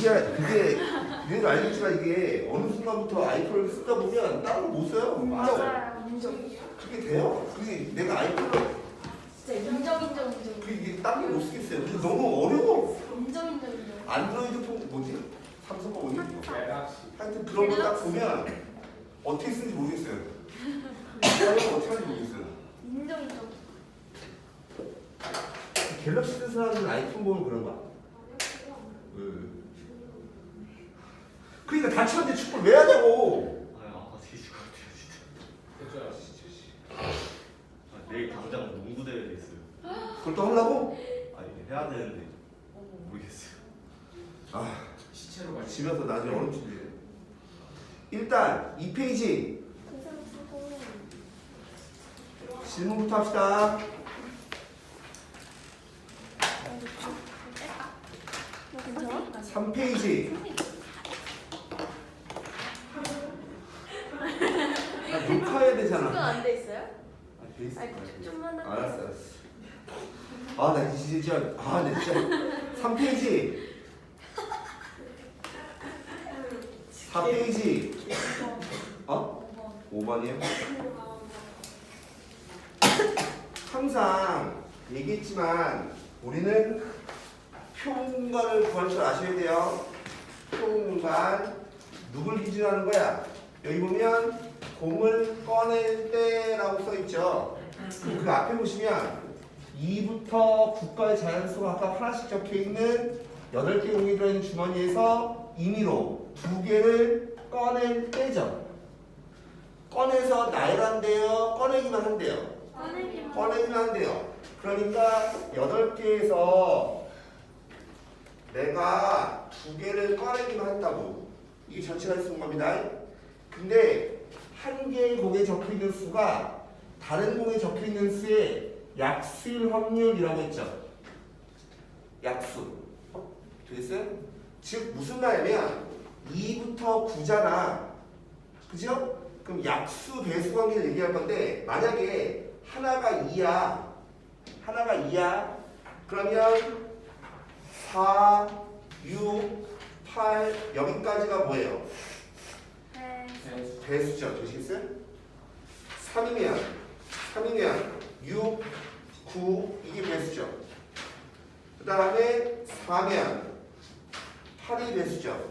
그게 알겠지만 이게 어느 순간부터 아이폰을 쓰다 보면 다른 거 못 써요. 맞아요. 그게 돼요. 그게 내가 아이폰을 진짜 인정. 이게 딴 게 못 쓰겠어요. 근데 너무 어려워. 인정. 안드로이드 폰 뭐지? 삼성 거 뭐지? 갤럭시. 하여튼 그런 거 딱 보면 어떻게 쓰는지 모르겠어요. 이거 어떻게 하는지 모르겠어요. 인정. 갤럭시 쓴 사람은 아이폰 보면 그런가? 그러니까 다쳤는데 축구를 왜 하냐고. 아파 뒤질 것 같아요 진짜. 됐죠. 내일 당장 농구 대회도 있어요. 그걸 또 하려고? 아니 해야 되는데 모르겠어요. 아, 시체로 말. 집에서 나중에 어느 준비해. 일단 2페이지 질문부터 합시다. 괜찮아? 3페이지. 녹화해야 되잖아. 안돼 있어요? 돼 있어. 좀만 알았어. 나 진짜. 나 진짜. 3페이지. 4페이지. 5번이요? 항상 얘기했지만 우리는 표문관을 구할 줄 아셔야 돼요. 표문관 누굴 기준하는 거야? 여기 보면 공을 꺼낼 때라고 써있죠. 그럼 그 앞에 보시면 2부터 9까지 자연수가 각각 하나씩 적혀있는 8개 공이 들어있는 주머니에서 임의로 2개를 꺼낼 때죠. 꺼내서 나열한대요? 꺼내기만 한대요? 꺼내기만 한대요. 그러니까 8개에서 내가 2개를 꺼내기만 한다고. 이게 전체가 있는 겁니다. 근데 한 개의 공에 적혀있는 수가 다른 공에 적혀있는 수의 약수일 확률이라고 했죠. 약수. 되겠어요? 즉 무슨 말이냐면 2부터 9잖아. 그죠? 그럼 약수 배수 관계를 얘기할 건데 만약에 하나가 2야. 그러면 4, 6, 8 여기까지가 뭐예요? 배수죠. 되시겠어요? 3이면 6, 9 이게 배수죠. 그 다음에 4면 8이 배수죠.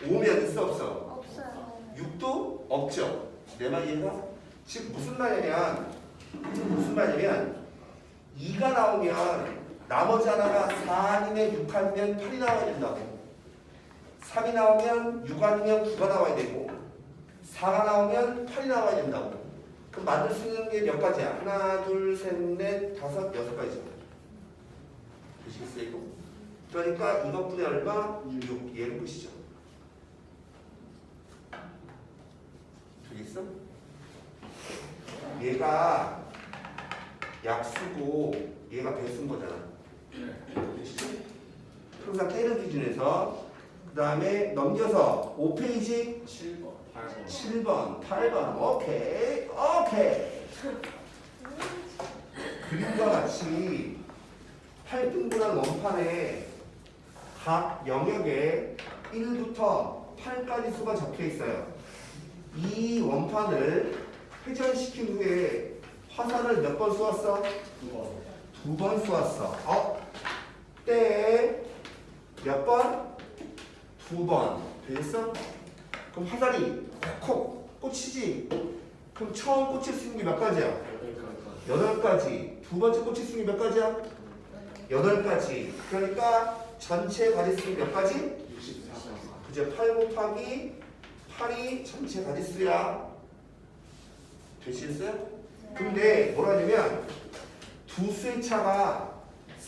5면 있어 없어? 없어요. 6도 없죠. 내 말 이해가? 즉 무슨 말이냐면 2가 나오면 나머지 하나가 4 아니면 6 아니면 8이 나와야 된다고. 3이 나오면 6 아니면 9가 나와야 되고 4가 나오면 8이 나와야 된다고. 그럼 만들 수 있는 게 몇 가지야? 하나, 둘, 셋, 넷, 다섯, 6가지죠. 보시겠어요 이거? 그러니까 이것분의 얼마? 6. 얘는 끝이죠. 되겠어? 얘가 약수고 얘가 배수인 거잖아. 되시죠? 항상 때는 기준에서 그 다음에 넘겨서 5페이지 7번. 8번. 7번, 8번. 오케이. 그림과 같이 8등분한 원판에 각 영역에 1부터 8까지 수가 적혀 있어요. 이 원판을 회전시킨 후에 화살을 몇 번 쏘았어? 2번. 2번 쏘았어. 때 몇 번? 2번. 되겠어? 그럼 화살이 콕콕 꽂히지? 그럼 처음 꽂힐 수 있는 게 몇 가지야? 8가지. 두 번째 꽂힐 수 있는 게 몇 가지야? 8가지. 그러니까 전체 가지수는 몇 가지? 64. 그죠? 8 곱하기 8이 전체 가지수야. 되시겠어요? 근데 뭐라냐면 두 수의 차가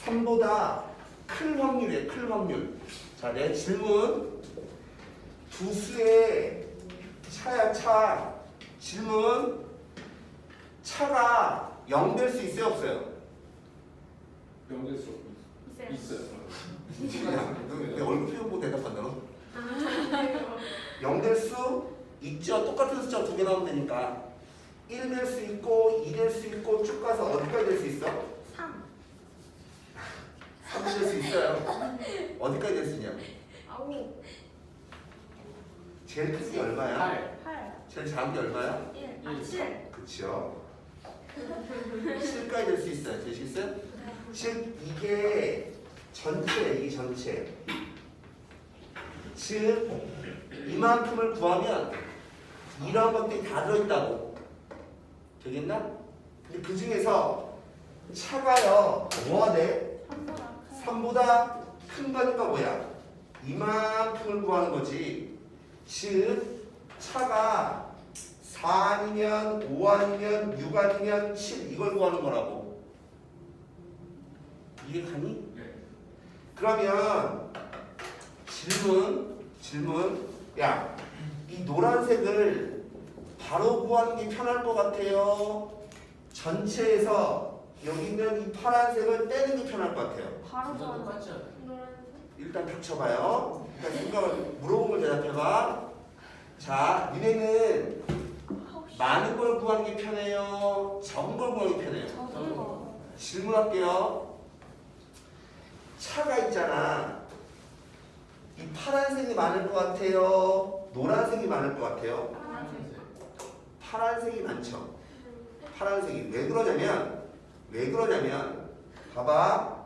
3보다 큰 확률이에요. 큰 확률. 자, 내 질문. 두 수의 차야 차. 질문. 차가 0 될 수 있어요 없어요? 명될 수 있어요. 내 얼굴 표현 보고 대답한다 너? 0 될 수 있죠. 똑같은 숫자 2개 나오면 되니까 1 될 수 있고 2 될 수 있고 쭉 가서 어디까지 될 수 있어? 3. 3 6이 될 수 있어요. 어디까지 될 수 있냐? 아홉. 제일 큰 게 얼마야? 8. 8. 제일 작은 게 얼마야? 1. 일. 7. 그쵸? 7까지 될 수 있어요. 될 수 있어요? 즉 이게 전체예요. 이 전체. 즉 이만큼을 구하면 이런 것들이 다 들어있다고. 되겠나? 근데 그 중에서 차가요. 뭐가 돼? 3보다 3보다 큰 거니까 뭐야? 이만큼을 구하는 거지. 즉 차가 4 아니면 5 아니면 6 아니면 7 이걸 구하는 거라고. 이해 가니? 네. 그러면 질문. 야, 이 노란색을 바로 구하는 게 편할 것 같아요? 전체에서 여기 있는 이 파란색을 빼는 게 편할 것 같아요? 바로 둘다 구하는 똑같지 않아요? 노란색. 일단 닥쳐봐요. 일단 생각을 물어본 걸 대답해봐. 자, 니네는 많은 걸 구하는 게 편해요? 적은 걸 구하는 게 편해요? 적은 거. 질문할게요. 차가 있잖아. 이 파란색이 많을 것 같아요? 노란색이 많을 것 같아요? 파란색. 파란색이 많죠. 파란색이 왜 그러냐면 봐봐.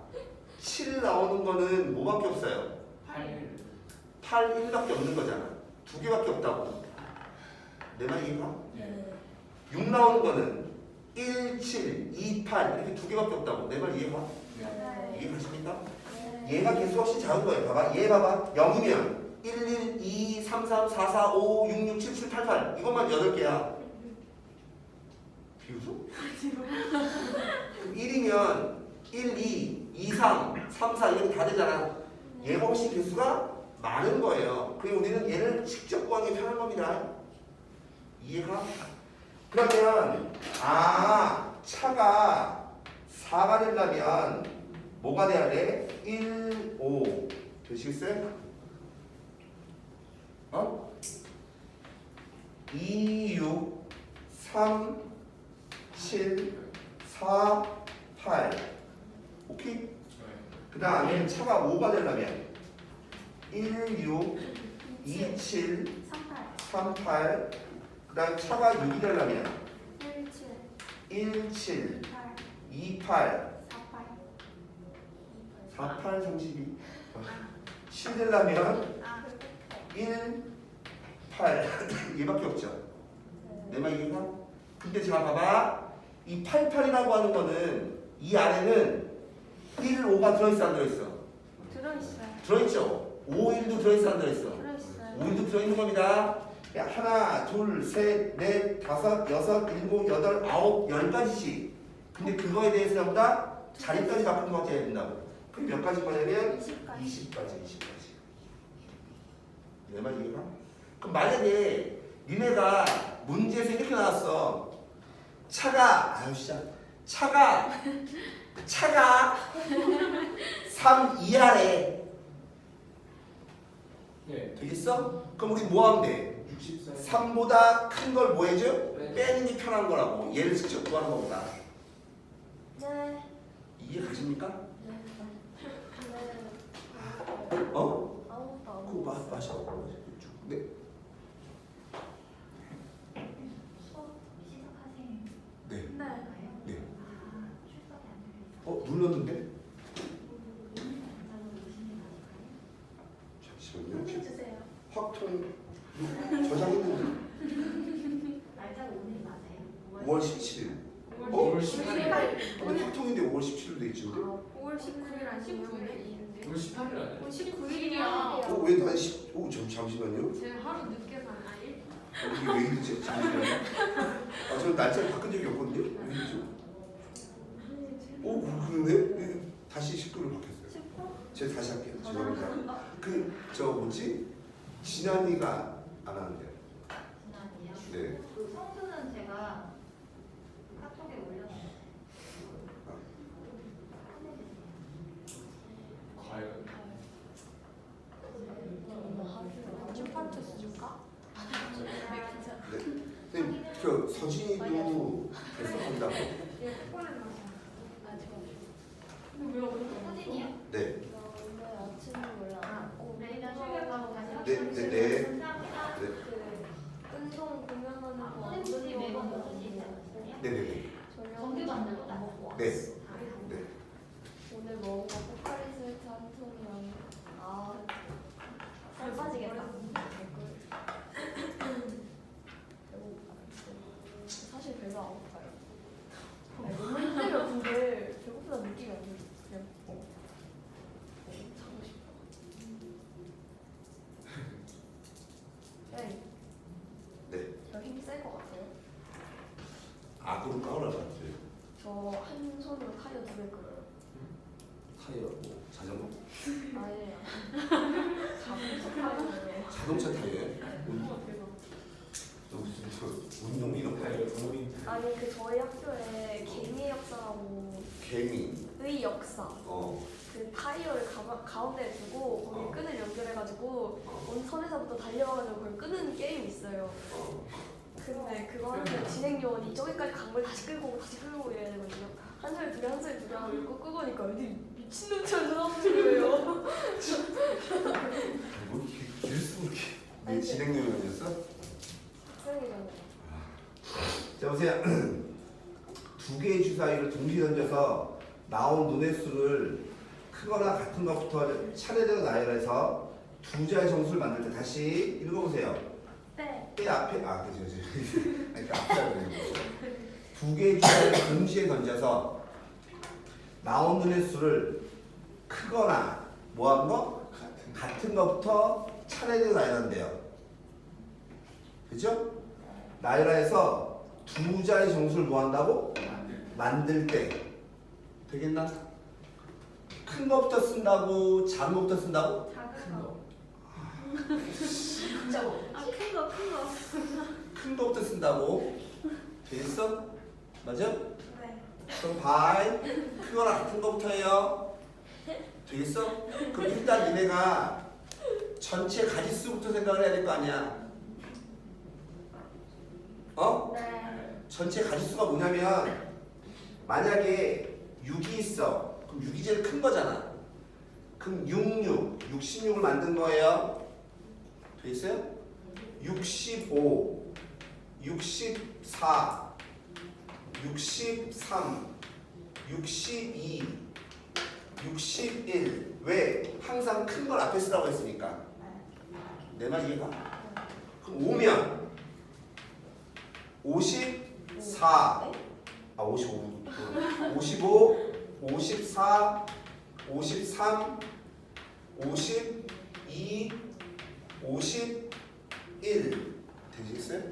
7 나오는 거는 뭐밖에 없어요? 8. 8, 1밖에 없는 거잖아. 두 개밖에 없다고. 내 말 이해가? 네. 6 나오는 거는 1, 7, 2, 8 이렇게 두 개밖에 없다고. 내 말 이해가? 네. 이해가십니까? 네. 얘가 개수 없이 작은 거예요. 봐봐. 얘 봐봐. 0이면 1, 1, 2, 3, 3, 4, 4, 5, 6, 6, 7, 7, 8, 8 이것만 8개야. 비웃어? 1이면 1, 2, 2, 3, 3, 4 이렇게 다 되잖아. 얘가 훨씬 개수가 많은 거예요. 그리고 우리는 얘를 직접 구하는 게 편한 겁니다. 이해가? 그러면 차가 4가 되려면 뭐가 돼야 돼? 1, 5 되시겠어요? 2, 6, 3, 7, 4, 8 오케이? 그 다음에 차가 5가 되려면 1, 6, 2, 7, 38. 3, 8 그 다음에 차가 6이 되려면 1, 7. 1, 7, 8. 2, 8 48. 4, 8, 32 7 되려면 아. 1, 8 얘밖에 없죠. 내 말 이해가? 근데 자 봐봐. 이 88이라고 하는 거는 이 안에는 1, 5가 들어있어 안 들어있어? 들어있어요. 들어있죠. 5, 1도 들어있어 안 들어있어? 들어있어요. 5, 1도 들어있는 겁니다. 야, 하나, 둘, 셋, 넷, 다섯, 여섯, 일곱, 여덟, 아홉, 10가지씩. 근데 그거에 대해서 전부 다 자리까지 바꾼 거 같아야 된다고. 그럼 몇 가지 거냐면 20가지. 20가지. 내 말 이해가? 그럼 만약에 니네가 문제에서 이렇게 나왔어. 차가 3 이하래. 네. 되겠어? 그럼 우리 뭐 하면 돼? 64. 3보다 큰 걸 뭐 해줘? 네. 빼는 게 편한 거라고. 얘를 직접 구하는 거보다. 네. 이해 가십니까? 네. 어? 아무것도 안 그거 마셔. 네. 수업 시작하세요. 네. 네. 네. 출석이 안 되겠어요. 눌렀는데? 단장으로 오시는 거 아닐까요? 잠시만요. 해주세요. 확통 저장했는데. 날짜가 오늘 맞아요? 5월 17일. 5월 18일. 근데 확통인데 5월 17일도 있지. 근데? 5월 19일 아니에요? 5월 18일 아니에요? 19일이야. 왜 다시? 잠시만요. 제가 하루 늦게 산 아이? 이게 왜 이러지? 잠시만요. 저는 날짜를 바꾼 적이 없거든요. 왜 이러죠? 그러네? 다시 19로 바뀌었어요. 19? 제가 다시 할게요. 죄송합니다. 진한이가 안 하는데. 지난이요? 네. 그 성수는 제가 카톡에 올려놨어요. 과연. 주판투스 줄까? 네. 선생님, 서진이도 계속한다고. 얘 코를 마셔. 소진이요? 네. 네. 감사합니다. 네. 그 운동 공연하는 거 선생님이 매번 넣으시지 않았어요? 네네네. 정규 받는 거 먹고 왔어. 네. 네. 오늘 먹은 거 포카리스웨트 한 통이랑 살 빠지겠다. 사실 별로 안 고파요. 너무 힘들면 근데 배고프다 느낌이 안 들어요. 그냥 자고 싶어. 네. 네. 저 힘 셀 것 같아요. 악으로 까오라봤지. 저 한 손으로 타이어 2개 끌어요. 타이어 뭐 자전거? 아니에요. 자동차 타이어예요. 자동차 타이어에? 너 무슨 저 운동 이런 거 해요? 아니 그 저희 학교에 개미의 역사라고 개미. 의 역사 어. 그 타이어를 가운데에 두고 거기 끈을 연결해가지고 원선에서부터 달려가가지고 그걸 끄는 게임이 있어요. 근데 그거 하는데 진행 요원이 저기까지 간 걸 다시 끌고 오고 다시 끌고 이래야 되거든요. 한 소리 두 개 한 소리 두 개 하고 이거 끄고 오니까 어디 미친놈처럼 쳐다보는 거예요. 뭐 이렇게 길수 이렇게 내 진행 요령이었어? 학생이잖아요. 자 보세요. 두 개의 주사위를 동시에 던져서 나온 눈의 수를 크거나 같은 것부터 차례대로 나열해서 두 자의 정수를 만들 때 다시 읽어보세요. 네. 때 앞에 그죠. 아니 앞에 하는 두 개의 주사위를 동시에 던져서 나온 눈의 수를 크거나 뭐한 거? 같은 것부터 차례대로 나열한대요. 그죠? 나열해서 두 자의 정수를 뭐한다고? 만들 때 되겠나? 큰 거부터 쓴다고? 작은 거부터 쓴다고? 작은 거. 진짜 큰 거. 큰 거부터 쓴다고? 되겠어? 맞아? 네. 그럼 바이 크거나 같은 거부터 해요. 되겠어? 그럼 일단 니네가 전체 가지수부터 생각을 해야 될 거 아니야. 어? 네. 전체 가지수가 뭐냐면 만약에 6이 있어. 그럼 6이 제일 큰 거잖아. 그럼 66을 만든 거예요. 되겠어요? 65, 64, 63, 62, 61. 왜? 항상 큰 걸 앞에 쓰라고 했으니까. 내 말 이해가? 그럼 5면 54, 55, 55, 54, 53, 52, 51 되시겠어요?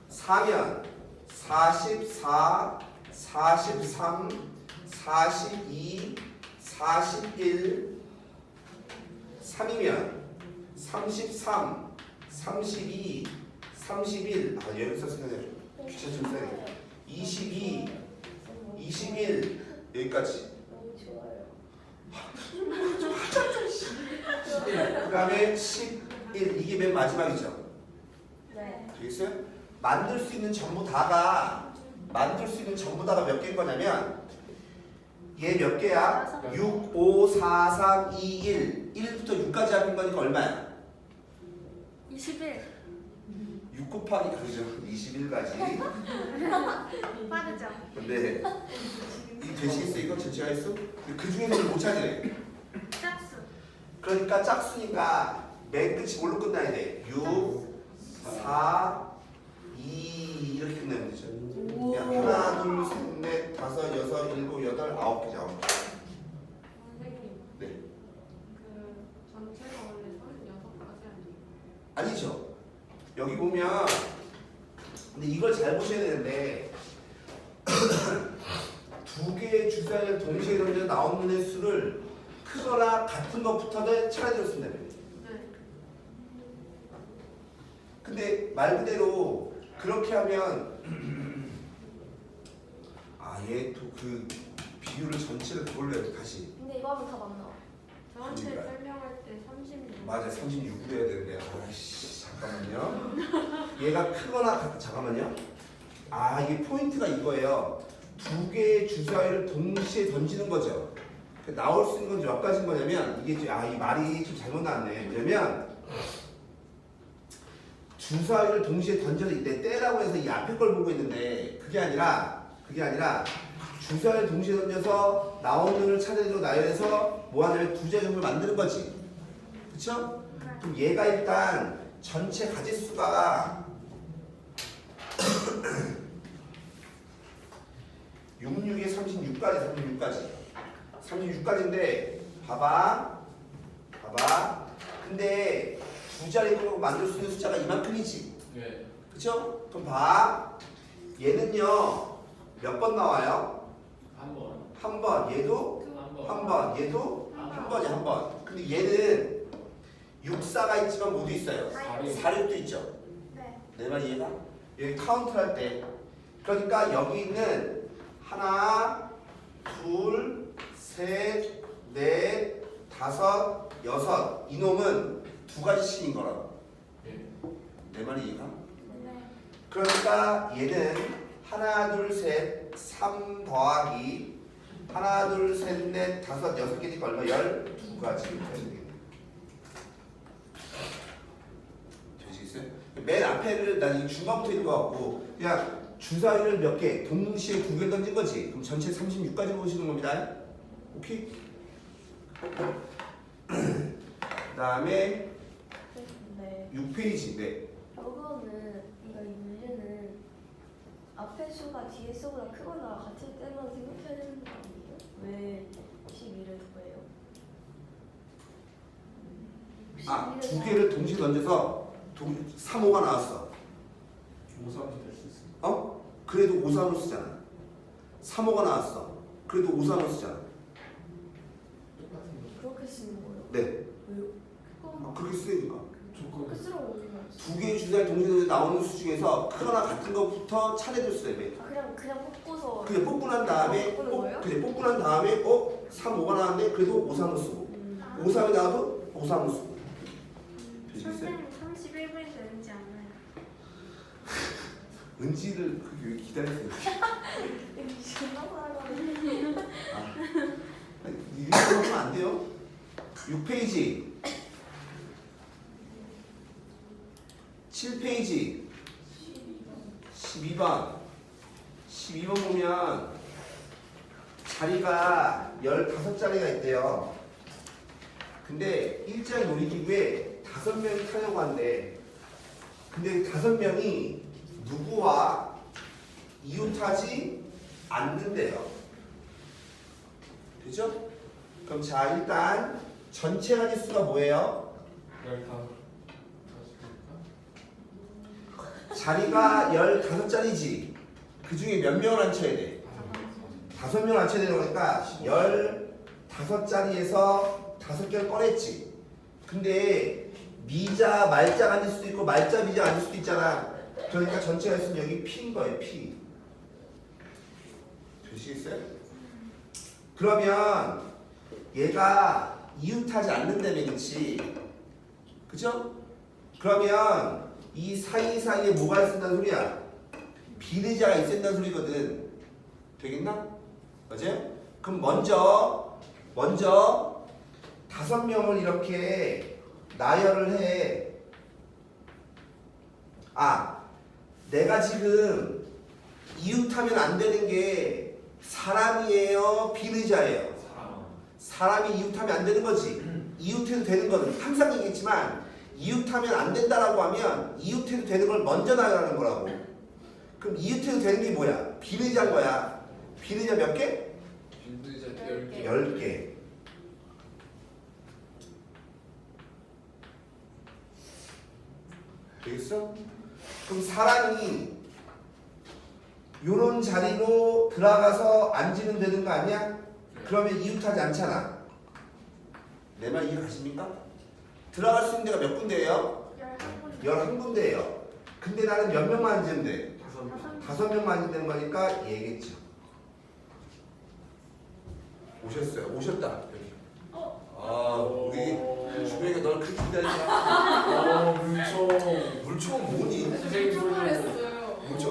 4면 44, 43, 42, 41 3이면 33, 32, 31 여기서 생각해 귀찮 좀 써야 22, 21 여기까지 너무 좋아요. 그 다음에 11 이게 맨 마지막이죠. 네. 되겠어요? 만들 수 있는 전부 다가 몇 개인 거냐면 얘 몇 개야? 6, 5, 4, 3, 2, 1 1부터 6까지 합인 거니까 얼마야? 21. 6 곱하기 그죠? 21까지 빠르죠? 근데 이 되시겠어 이거 전체가 있어? 그 중에서 못 찾으래. 짝수. 그러니까 짝수니까 맨 끝이 뭘로 끝나야 돼? 6, 4, 2 이렇게 끝내면 되죠. 야, 하나, 둘, 셋, 넷, 다섯, 여섯, 일곱, 여덟, 아홉 개죠. 아홉 개. 선생님, 네. 그 전체가 원래 36가지 아니에요? 아니죠. 여기 보면 근데 이걸 잘 보셔야 되는데 두 개의 주사위를 동시에 던져 나오는 의 수를 크거나 같은 것부터는 차례대로 쓴다며. 네. 근데 말 그대로 그렇게 하면 얘 또 그 비율을 전체를 그걸로 해야 돼 다시. 근데 이거 하면 다 맞나? 저한테 그러니까요. 설명할 때 36. 맞아 36으로 해야 되는데 아이씨 잠깐만요. 얘가 크거나 잠깐만요. 이게 포인트가 이거예요. 두 개의 주사위를 동시에 던지는 거죠. 나올 수 있는 건 몇 가지인 거냐면 이게 이 말이 좀 잘못 나왔네. 뭐냐면 주사위를 동시에 던져서 이때 때라고 해서 이 앞에 걸 보고 있는데 그게 아니라 주사위를 동시에 던져서 나오는 걸 차례대로 나열해서 뭐 하냐면 두 자리 점을 만드는 거지. 그쵸? 그럼 얘가 일단 전체 가짓수가 66에 36까지 36까지인데 봐봐 근데 두 자리로 만들 수 있는 숫자가 이만큼이지. 네. 그쵸? 그럼 봐 얘는요 몇 번 나와요? 한 번. 한 번. 얘도 한 번. 한 번. 얘도 한 번이 한 번. 근데 얘는 6사가 있지만 모두 있어요. 46도 있죠. 네. 내 말 이해가? 여기 카운트 할 때 그러니까 여기 있는 하나, 둘, 셋, 넷, 다섯, 여섯 이놈은 두 가지씩인 거라고. 네. 내 말이 이해가? 네. 그러니까 얘는 하나, 둘, 셋, 3 더하기 하나, 둘, 셋, 넷, 다섯, 여섯 개니까 얼마? 12가지 되겠네. 되시겠어요? 맨 앞에를 난 이 중간부터 있는 거 같고 그냥 주사위를 몇 개, 동시에 두 개 던진 거지. 그럼 전체 36까지 보시는 겁니다. 오케이? 그 다음에 네. 6페이지. 네. 이거는 이 문제는 앞에 수가 뒤에 수보다 크거나 같을 때만 생각해야 되는 거 아니에요? 왜 12를 더해요? 두 개를 동시에 던져서 3, 5가 나왔어. 5, 3이 될 수 있습니다. 어? 그래도 5, 3으로 쓰잖아. 3, 5가 나왔어. 그래도 5, 3으로 쓰잖아. 똑같은 거. 그렇게 쓰는 거예요? 네. 왜요? 그렇게 쓰니까. 조건. 그렇게 쓰라고 어떻게 알았어? 두 개의 주사위 동시에 나오는 수 중에서 크거나 같은 것부터 차례대로 쓰래. 그냥 뽑고서 그냥 뽑고 난 다음에 뽑는 거예요? 그냥 뽑고 난 다음에 3, 5가 나왔는데 그래도 5, 3으로 쓰고 5, 3이 나와도 5, 3으로 쓰고. 되시겠어요? 선생님 31분이 되는지 않나요? 은지를 그렇게 왜 기다리세요? 이렇게 하면 안 돼요. 6페이지 7페이지 12번 보면 자리가 15자리가 있대요. 근데 일자리 놀이기구에 5명이 타려고 한대. 근데 5명이 누구와 이웃하지 않는데요. 되죠? 그럼 자 일단 전체 가짓수가 뭐예요? 15. 자리가 15자리지. 그 중에 몇 명을 앉혀야 돼? 5명을 앉혀야 되는 거니까 15자리에서 5개를 꺼냈지. 근데 미자, 말자 앉을 수도 있고 말자, 미자 앉을 수도 있잖아. 그러니까 전체가 있으면 여기 P인 거예요. P. 되시겠어요? 그러면 얘가 이웃하지 않는다며, 그치? 그죠? 그러면 이 사이사이에 뭐가 있었다는 소리야? 비례자가 있었다는 소리거든. 되겠나? 맞아요? 그럼 먼저 5명을 이렇게 나열을 해. 내가 지금 이웃하면 안 되는 게 사람이에요? 비례자예요? 사람이 이웃하면 안 되는 거지. 이웃해도 되는 거는 항상 얘기했지만 이웃하면 안 된다라고 하면 이웃해도 되는 걸 먼저 나열하는 거라고. 그럼 이웃해도 되는 게 뭐야? 비례자인 거야. 비례자 몇 개? 빈부자 10개. 10개. 되겠어? 그럼 사람이 요런 자리로 들어가서 앉으면 되는 거 아니야? 그러면 이웃하지 않잖아. 내 말 이해가십니까? 들어갈 수 있는 데가 몇 군데예요? 11군데예요. 근데 나는 몇 명만 앉으면 돼? 5명만 앉으면 되는 거니까 얘겠죠. 오셨어요. 오셨다. 여기. 우리 주변이가 널 그렇게 기다리냐? 물총 뭐니? 선생님 소시려고. 물총.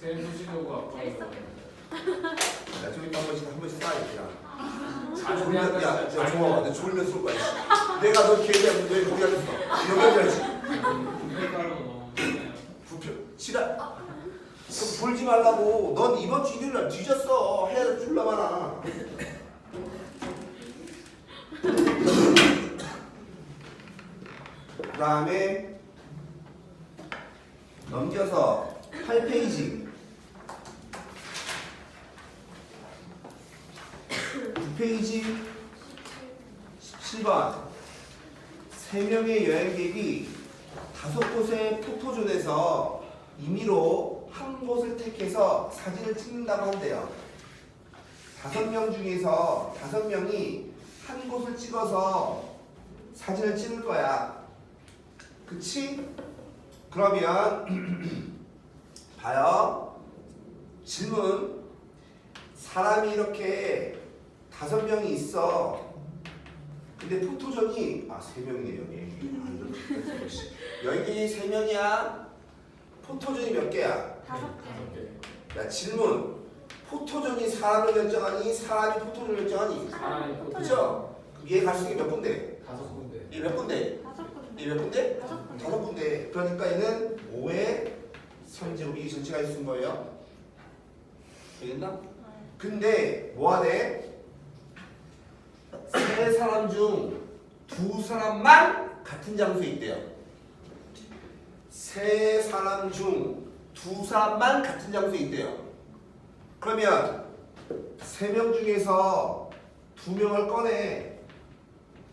선생님 소시려고 아빠. 재밌었겠다. 나 좀 이따 한 번씩 쌓아야지. 졸면 야 종아봐. 내 졸면 쏠 거야. 씨. 내가 너 걔기하면 왜 거기 앉았어? 여기 앉아야지. 부패가로 너무 좋네요. 부표. 지랄. 그럼 졸지 말라고. 넌 이번 주 일요일 날 뒤졌어. 해야 될 졸라 많아. 그 다음에 넘겨서 8페이지 9페이지 17번 3명의 여행객이 5곳의 포토존에서 임의로 한 곳을 택해서 사진을 찍는다고 한대요. 5명 중에서 5명이 한 곳을 찍어서 사진을 찍을 거야. 그치? 그러면 봐요. 질문. 사람이 이렇게 5명이 있어. 근데 포토존이 3명이네 여기. 여기 3명이야. 포토존이 몇 개야? 5개. 야 질문. 포토존이 사람을 결정하니 사람이 포토존을 결정하니? 사람이 포토 그죠? 얘 갈 수 있는 게 몇 군데? 5군데. 얘 몇 군데? 5군데. 얘 몇 군데? 5군데. 5군데. 그러니까 얘는 5의 3제곱이 전체가 있는 거예요. 되겠나? 근데 뭐 하네? 3사람 중 2사람만 같은 장소에 있대요. 3사람 중 2사람만 같은 장소에 있대요. 그러면 3명 중에서 2명을 꺼내.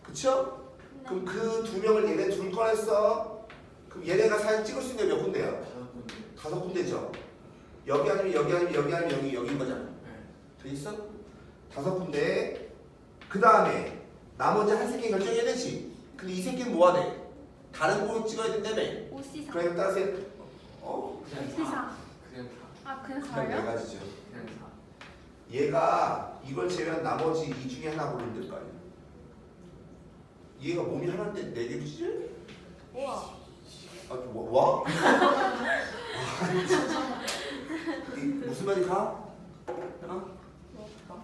그쵸? 그럼 그 2명을 얘네 둘 꺼냈어. 그럼 얘네가 사진 찍을 수 있는 게 몇 군데야? 5군데. 5군데죠. 여기 아니면 여기 아니면 여기 아니면 여기인 거잖아. 네. 돼 있어? 5군데. 그 다음에 나머지 한 새끼 결정해야 되지. 근데 이 새끼는 뭐 하래? 다른 곳 찍어야 된다며. 오시사. 그러니까 따라서 그냥 오시사. 4. 그냥 4. 아 그냥 그냥 네 4요? 가지죠. 그냥 4. 얘가 이걸 제외한 나머지 이 중에 하나 고르면 될 거 아니야. 얘가 몸이 하나인데 4개로 찢어요? 우와. 아, 뭐? 이 무슨 말이 가? 어?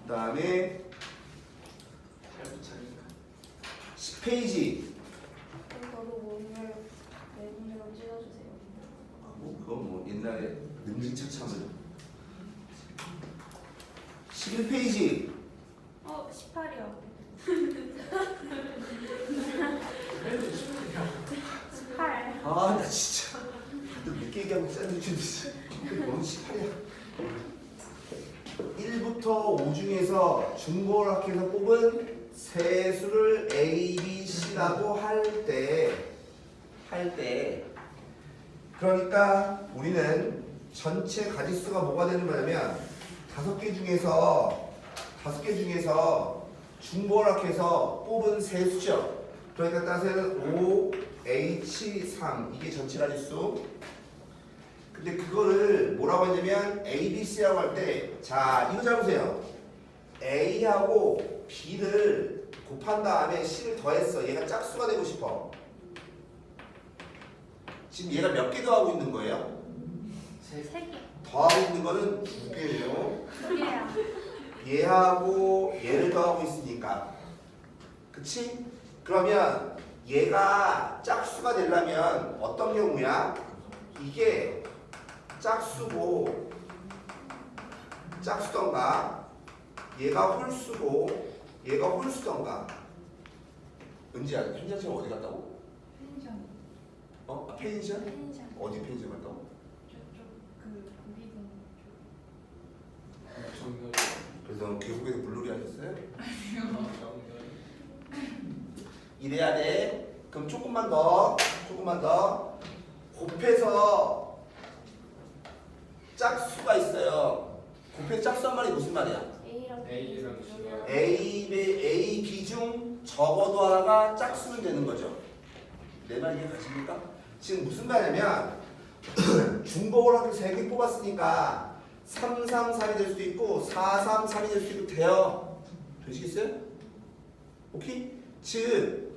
그 다음에 8부차니까. 10페이지. 그럼 저도 오늘 네 분이랑 찍어주세요. 그거 뭐 옛날에 능지처참을. 11페이지. 18이요. 18. 아, 나 진짜. 또 늦게 얘기하고 샌드위치 뭔 18이야. 1부터 5 중에서 중고학회에서 뽑은 세 수를 A, B, C라고 할 때 그러니까 우리는 전체 가지수가 뭐가 되는 거냐면 5개 중에서 중고학회에서 뽑은 세 수죠. 그러니까 따라서는 O, H, 3 이게 전체 가지수. 근데 그거를 뭐라고 했냐면 A, B, C라고 할 때 자 이거 잡으세요. A하고 B를 곱한 다음에 C를 더했어. 얘가 짝수가 되고 싶어. 지금 얘가 몇 개 더하고 있는 거예요? 3개. 더하고 있는 거는 2개예요. 2개야. 얘하고 얘를 더하고 있으니까. 그치? 그러면 얘가 짝수가 되려면 어떤 경우야? 이게 짝수던가 얘가 홀수고 얘가 홀수던가. 은지야 펜션처럼 어디 갔다고? 펜션 펜션? 펜션. 어디 펜션 갔다고? 저쪽 그 고기동 정렬. 그래서 계곡에서 물놀이 하셨어요? 정렬. 이래야 돼. 그럼 조금만 더 곱해서 짝수가 있어요. 곱해서 짝수 한 말이 무슨 말이야? A랑 A랑 B C가 A, B 중 적어도 하나가 짝수는 되는 거죠. 내 말 이해가십니까? 지금 무슨 말이냐면 중복을 학교 3개 뽑았으니까 3, 3, 3이 될 수도 있고 4, 3, 3이 될 수도 있고 돼요. 되시겠어요? 오케이? 즉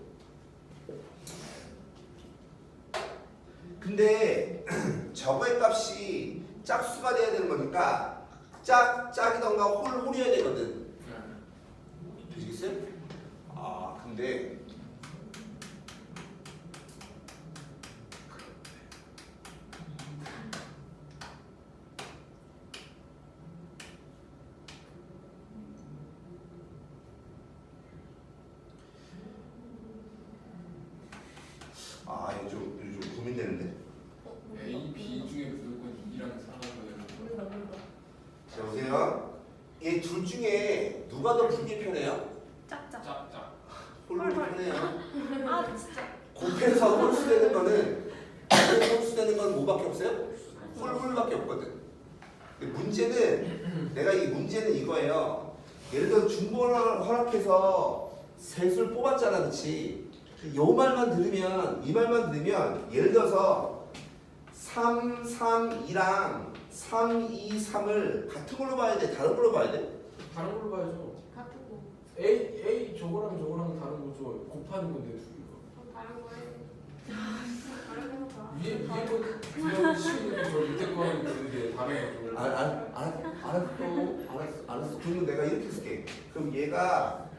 근데 저거의 값이 짝수가 돼야 되는 거니까 짝이던가 홀이어야 되거든. 되시겠어요? 근데 이거 좀 고민되는데. A, B 중에 무조건 2랑 4가 모른다. 자 보세요. 얘 둘 중에 누가 더 풀기 편해요? 짝짝. 짝짝. 홀로 편해요. 아 진짜. 곱해서 홀수되는 거는 홀수되는 건 뭐밖에 없어요? 홀밖에 없거든. 근데 문제는 내가 이 문제는 이거예요. 예를 들어 중복을 허락해서 셋을 뽑았잖아, 그렇지? 요 말만 들으면 이 말만 들으면 예를 들어서 3, 3, 2랑 3, 2, 3을 같은 걸로 봐야 돼? 다른 걸로 봐야 돼? 다른 걸로 봐야죠. 같은 거. A 저거랑 다른 거죠. 곱하는 건데 두 개가. 다른 거에. 다른 거 봐. 위에 거 그냥 쉬우니까 저 밑에 거는 그게 다른 거죠. 알았어. 그러면 내가 이렇게 쓸게. 그럼 얘가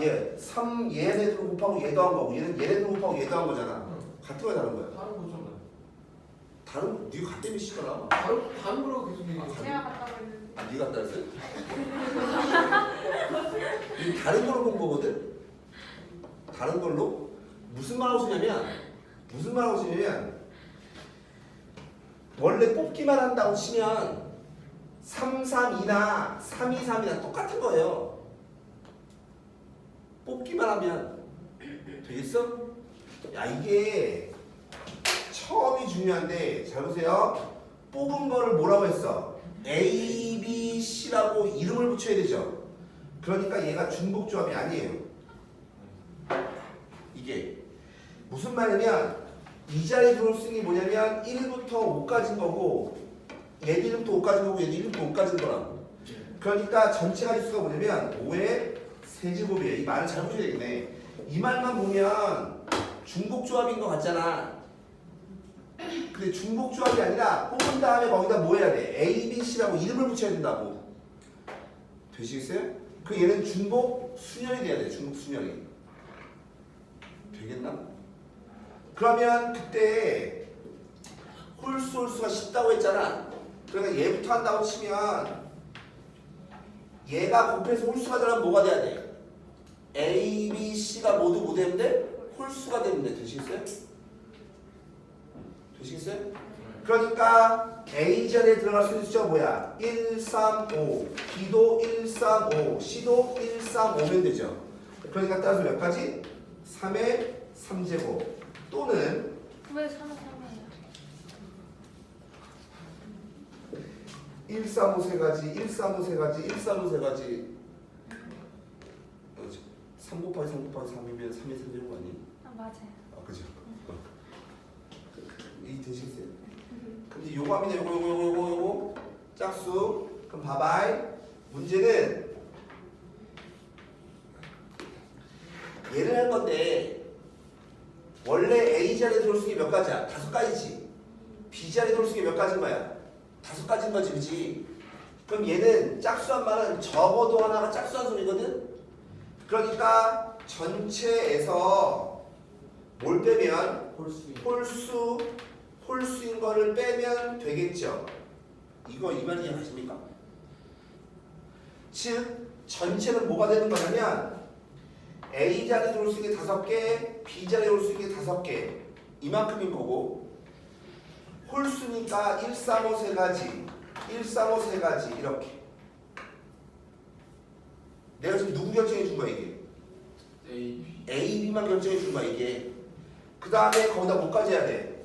얘 3 얘네들 곱하고 얘도 한 거고 얘네들 곱하고 얘도 한 거잖아. 같은 거야 다른 거야? 다른 거죠. 다른 네가 같다며 시더라. 다른 거라고 계속 얘기해. 제가 갔다고 했는데. 네가 같다 했어? 이 다른 걸로 본 거거든. 다른 걸로 무슨 말 하고 싶냐면 원래 뽑기만 한다고 치면 3, 3, 2나 3, 2, 3이나 똑같은 거예요. 뽑기만 하면 되겠어? 야 이게 처음이 중요한데 잘 보세요. 뽑은 거를 뭐라고 했어? A, B, C라고 이름을 붙여야 되죠. 그러니까 얘가 중복조합이 아니에요. 이게 무슨 말이냐면 이 자리에 들어올 수 있는 게 뭐냐면 1부터 5까지인 거고 얘도 1부터 5까지인 거고 얘도 1부터 5까지인 거라고. 그러니까 전체 가지수가 뭐냐면 5의 세제곱이에요. 이 말을 잘 보셔야 되겠네. 이 말만 보면 중복조합인 것 같잖아. 근데 중복조합이 아니라 뽑은 다음에 거기다 뭐 해야 돼? A, B, C라고 이름을 붙여야 된다고. 되시겠어요? 그 얘는 중복 순열이 돼야 돼. 중복 순열이. 되겠나? 그러면 그때 홀수가 쉽다고 했잖아. 그러니까 얘부터 한다고 치면 얘가 곱해서 홀수가 되려면 뭐가 돼야 돼? A, B, C가 모두 뭐 되면 돼? 홀수가 되면 돼. 되시겠어요? 되시겠어요? 그러니까 A 자리에 들어갈 수 있는 숫자가 뭐야? 1, 3, 5 B도 1, 3, 5 C도 1, 3, 5면 되죠. 그러니까 따라서 몇 가지? 3의 3제곱 또는 왜 3이에요? 1, 3, 5 세 가지 1, 3, 5 세 가지 1, 3, 5 세 가지 3 곱하기 3 곱하기 3이면 3의 3제곱 아니? 아 맞아요. 그죠? 이 되시겠어요? 그럼 이제 요거 합니다. 요거 짝수. 그럼 봐봐. 문제는 얘를 할 건데 원래 A 자리에 들어올 수 있는 게 몇 가지야? 5가지지. B 자리에 들어올 수 있는 게 몇 가지인 거야? 5가지인 거지, 그렇지? 그럼 얘는 짝수한 말은 적어도 하나가 짝수한 소리거든. 그러니까 전체에서 뭘 빼면 홀수인 거를 빼면 되겠죠. 이거 이 말 이해하십니까? 즉 전체는 뭐가 되는 거냐면 A 자리에 들어올 수 있는 게 5개, B 자리에 올 수 있는 게 5개 이만큼인 거고 홀수니까 1, 3, 5 세 가지 1, 3, 5 세 가지 이렇게 내가 지금 누구 결정해 준 거야 이게? A, B A, B만 결정해 준 거야 이게. 그 다음에 거기다 뭐까지 해야 돼?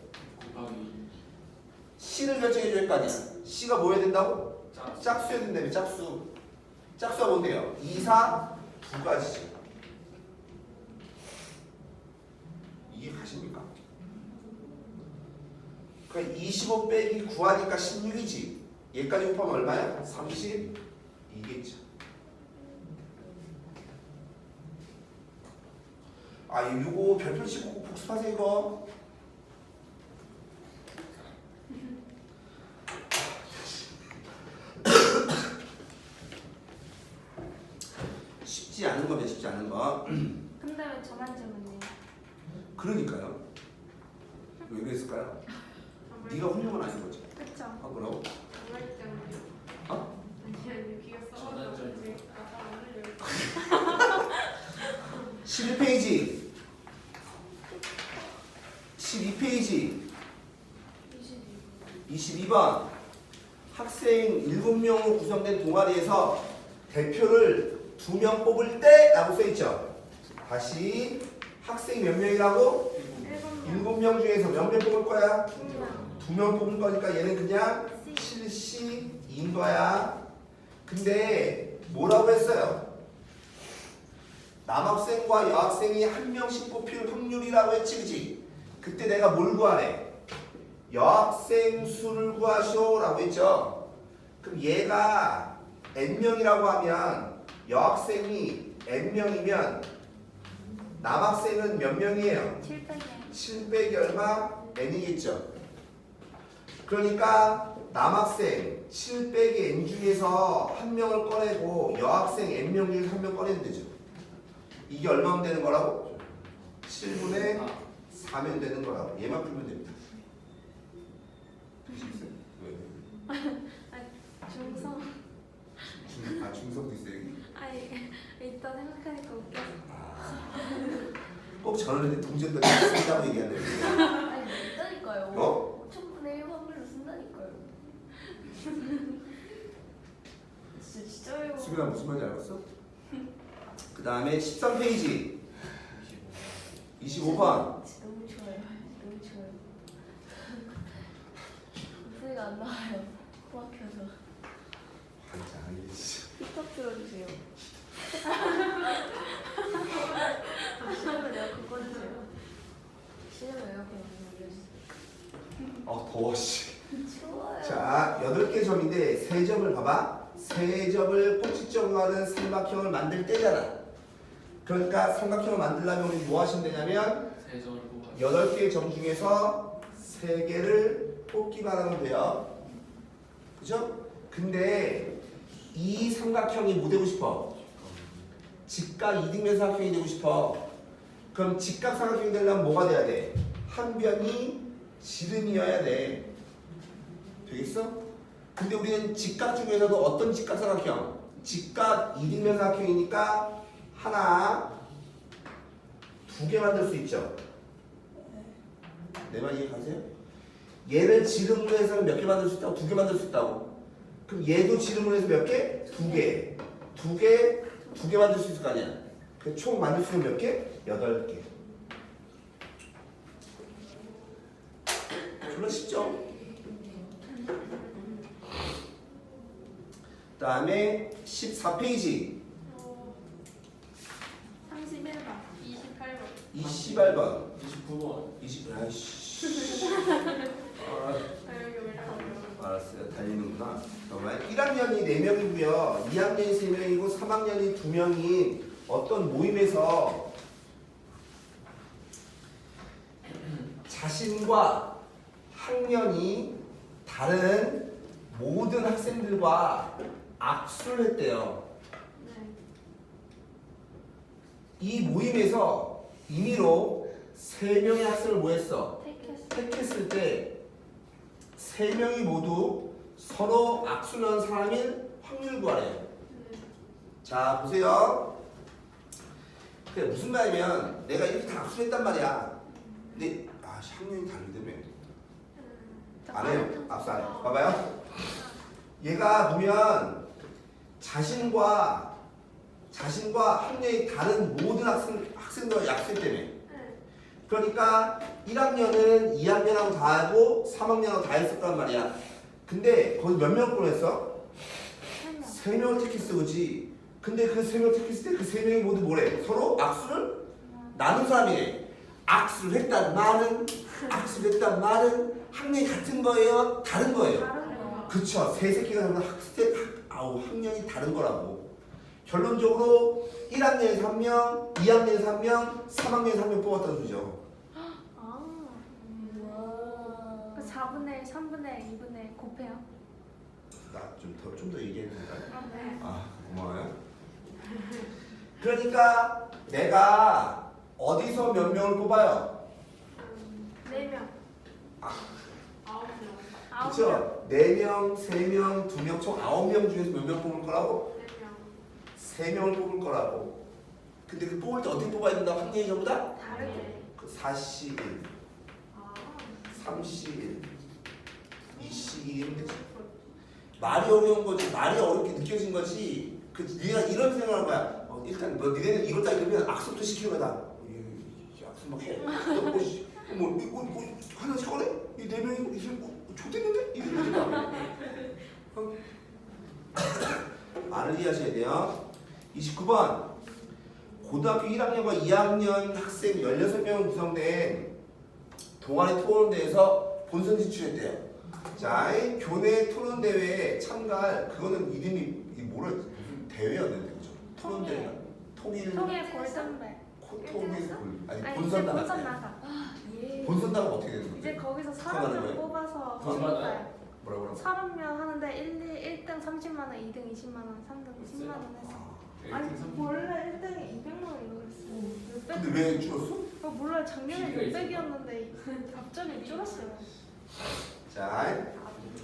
곱하기 C를 결정해 줄 거 아니야. C가 뭐 해야 된다고? 짝수. 짝수해야 된다며 짝수. 짝수가 뭔데요? 2, 4, 2가지죠. 이해 가십니까? 그러니까 25 빼기 9하니까 16이지. 얘까지 곱하면 얼마야? 32겠죠. 요거 별표씩 꼭 복습하세요 이거. 쉽지 않은 겁니다. 근데 왜 저만 질문해요? 그러니까요. 왜 그랬을까요? 네가 훌륭은 아닌 거지. 그쵸? 아 뭐라고? 정말 때문에. 어? 아니 귀가 썩어서 전환절. 그런지 아까 오늘 11페이지 12페이지 22번 학생 7명으로 구성된 동아리에서 대표를 2명 뽑을 때 라고 써있죠. 다시 학생이 몇 명이라고? 7명 중에서 몇 명 뽑을 거야? 2명 뽑을 거니까 얘는 그냥 7C인 거야. 근데 뭐라고 했어요? 남학생과 여학생이 한 명씩 뽑힐 확률이라고 했지, 그치? 그때 내가 뭘 구하래? 여학생 수를 구하시오라고 했죠. 그럼 얘가 n명이라고 하면 여학생이 n명이면 남학생은 몇 명이에요? 700에 7 빼기 얼마? n이겠죠. 그러니까 남학생 7 빼기 n 중에서 한 명을 꺼내고 여학생 n명 중에서 한 명 꺼내면 되죠. 이게 얼마면 되는 거라고? 7분의 4면 되는 거라고. 얘만 풀면 됩니다. 되시겠어요? 왜? 중성. 중성도 있어요 여기? 아니 이따 생각하니까 웃겨. 꼭 저런 애들 동전도 쓴다고 얘기하네요. 아니 있다니까요. 어? 5,000분의 1 확률로 쓴다니까요. 진짜요. 수빈아 무슨 말인지 알았어? 그 다음에 13페이지 25번 진짜 너무 좋아요. 너무 좋아요. 목소리가 안 나와요. 코 막혀서. 힙합 들어주세요. 싫으면 에어컨 꺼주세요. 싫으면 에어컨 올려주세요. 더워 씨. 좋아요. 자 8개 점인데 세 점을 봐봐. 세 점을 꼭지점으로 하는 삼각형을 만들 때잖아. 그러니까 삼각형을 만들려면 우리 뭐 하시면 되냐면 세점을 뽑아. 8개의 점 중에서 3개를 뽑기만 하면 돼요. 그죠? 근데 이 삼각형이 뭐 되고 싶어? 직각 이등변 삼각형이 되고 싶어. 그럼 직각 삼각형이 되려면 뭐가 돼야 돼? 한 변이 지름이어야 돼. 되겠어? 근데 우리는 직각 중에서도 어떤 직각 삼각형? 직각 이등변 삼각형이니까 하나, 2개 만들 수 있죠. 내 말 이해가세요? 얘를 지름으로 해서 몇 개 만들 수 있다고? 2개 만들 수 있다고. 그럼 얘도 지름으로 해서 몇 개? 2개. 2개 만들 수 있을 거 아니야. 그 총 만들 수 있는 몇 개? 8개. 졸라 쉽죠? 그 다음에 14페이지 31번. 28번. 28번 29번. 20. 아이씨. 아 여기 왜 나와요? 알았어요. 달리는구나. 정말 1학년이 4명이고요. 2학년이 3명이고 3학년이 2명인 어떤 모임에서 자신과 학년이 다른 모든 학생들과 악수를 했대요. 네. 이 모임에서 임의로 3명의 학생을 뭐 했어? 택했어. 택했을 때 3명이 모두 서로 악수를 한 사람인 확률 구하래요. 네. 자 보세요. 그래 무슨 말이면 내가 이렇게 다 악수를 했단 말이야. 근데 학년이 다르다며 안 해요. 악수 안 해요. 봐봐요. 얘가 보면 자신과 학년이 다른 모든 학생들과 약수했다며. 그러니까 1학년은 2학년하고 다 하고 3학년하고 다 했을 거란 말이야. 근데 거기 몇 명을 보냈어? 3명을 택했어, 그지? 근데 그 3명을 택했을 때 그 3명이 모두 뭐래? 서로 악수를 나눈 사람이래. 악수를 했단 말은 학년이 같은 거예요? 다른 거예요? 다른 거. 그쵸. 세 새끼가 전부 학년이 다른 거라고. 결론적으로 1학년에서 1명, 2학년에서 1명, 3학년에서 1명 뽑았다는 소리죠. 아. 와. 그 4분의 3분의 2분의 곱해요. 나 좀 더 얘기해도 될까요? 네. 고마워요. 그러니까 내가 어디서 몇 명을 뽑아요? 4명. 9명. 9명. 그쵸? 4명, 3명, 2명, 총 9명 중에서 몇 명 뽑을 거라고? 3명. 3명을 뽑을 거라고. 근데 그 뽑을 때 어떻게 뽑아야 된다? 확률이 전부 다? 다르게. 그 4C1, 아. 3C1, 2C1이면 되지. 말이 어려운 거지. 말이 어렵게 느껴진 거지. 그 네가 이런 생각을 할 거야. 일단 너 니네는 이걸 딱 이러면 악습도 시키는 거다. 악습 막 해. 뭐 하나씩 꺼내? 이 4명이 이게 좋댔는데? 이게 뭐야? 말을 이해하셔야 돼요. 29번. 고등학교 1학년과 2학년 학생 16명을 구성된 동아리 토론대회에서 본선 진출했대요. 자, 이 교내 토론대회에 참가할 그거는 이름이 뭐라 무슨 대회였는데 그죠? 토론대회가 통일 통일 골든벨. 통일 아니 아니 본선 이제 본선 나갔대. 나가. 예. 본선 나가면 어떻게 되는 이제 거지? 거기서 나가는 30명 거예요? 뽑아서 본선 뽑을 나가요? 거야. 뭐라고? 30명 하는데 1등 30만 원, 2등 20만 원, 3등 10만 원 했어. 아니 원래 1등이 200만 원이라고 그랬어. 근데 왜 줄었어? 몰라요. 작년에 기회가 600이었는데 갑자기 줄었어요. 자,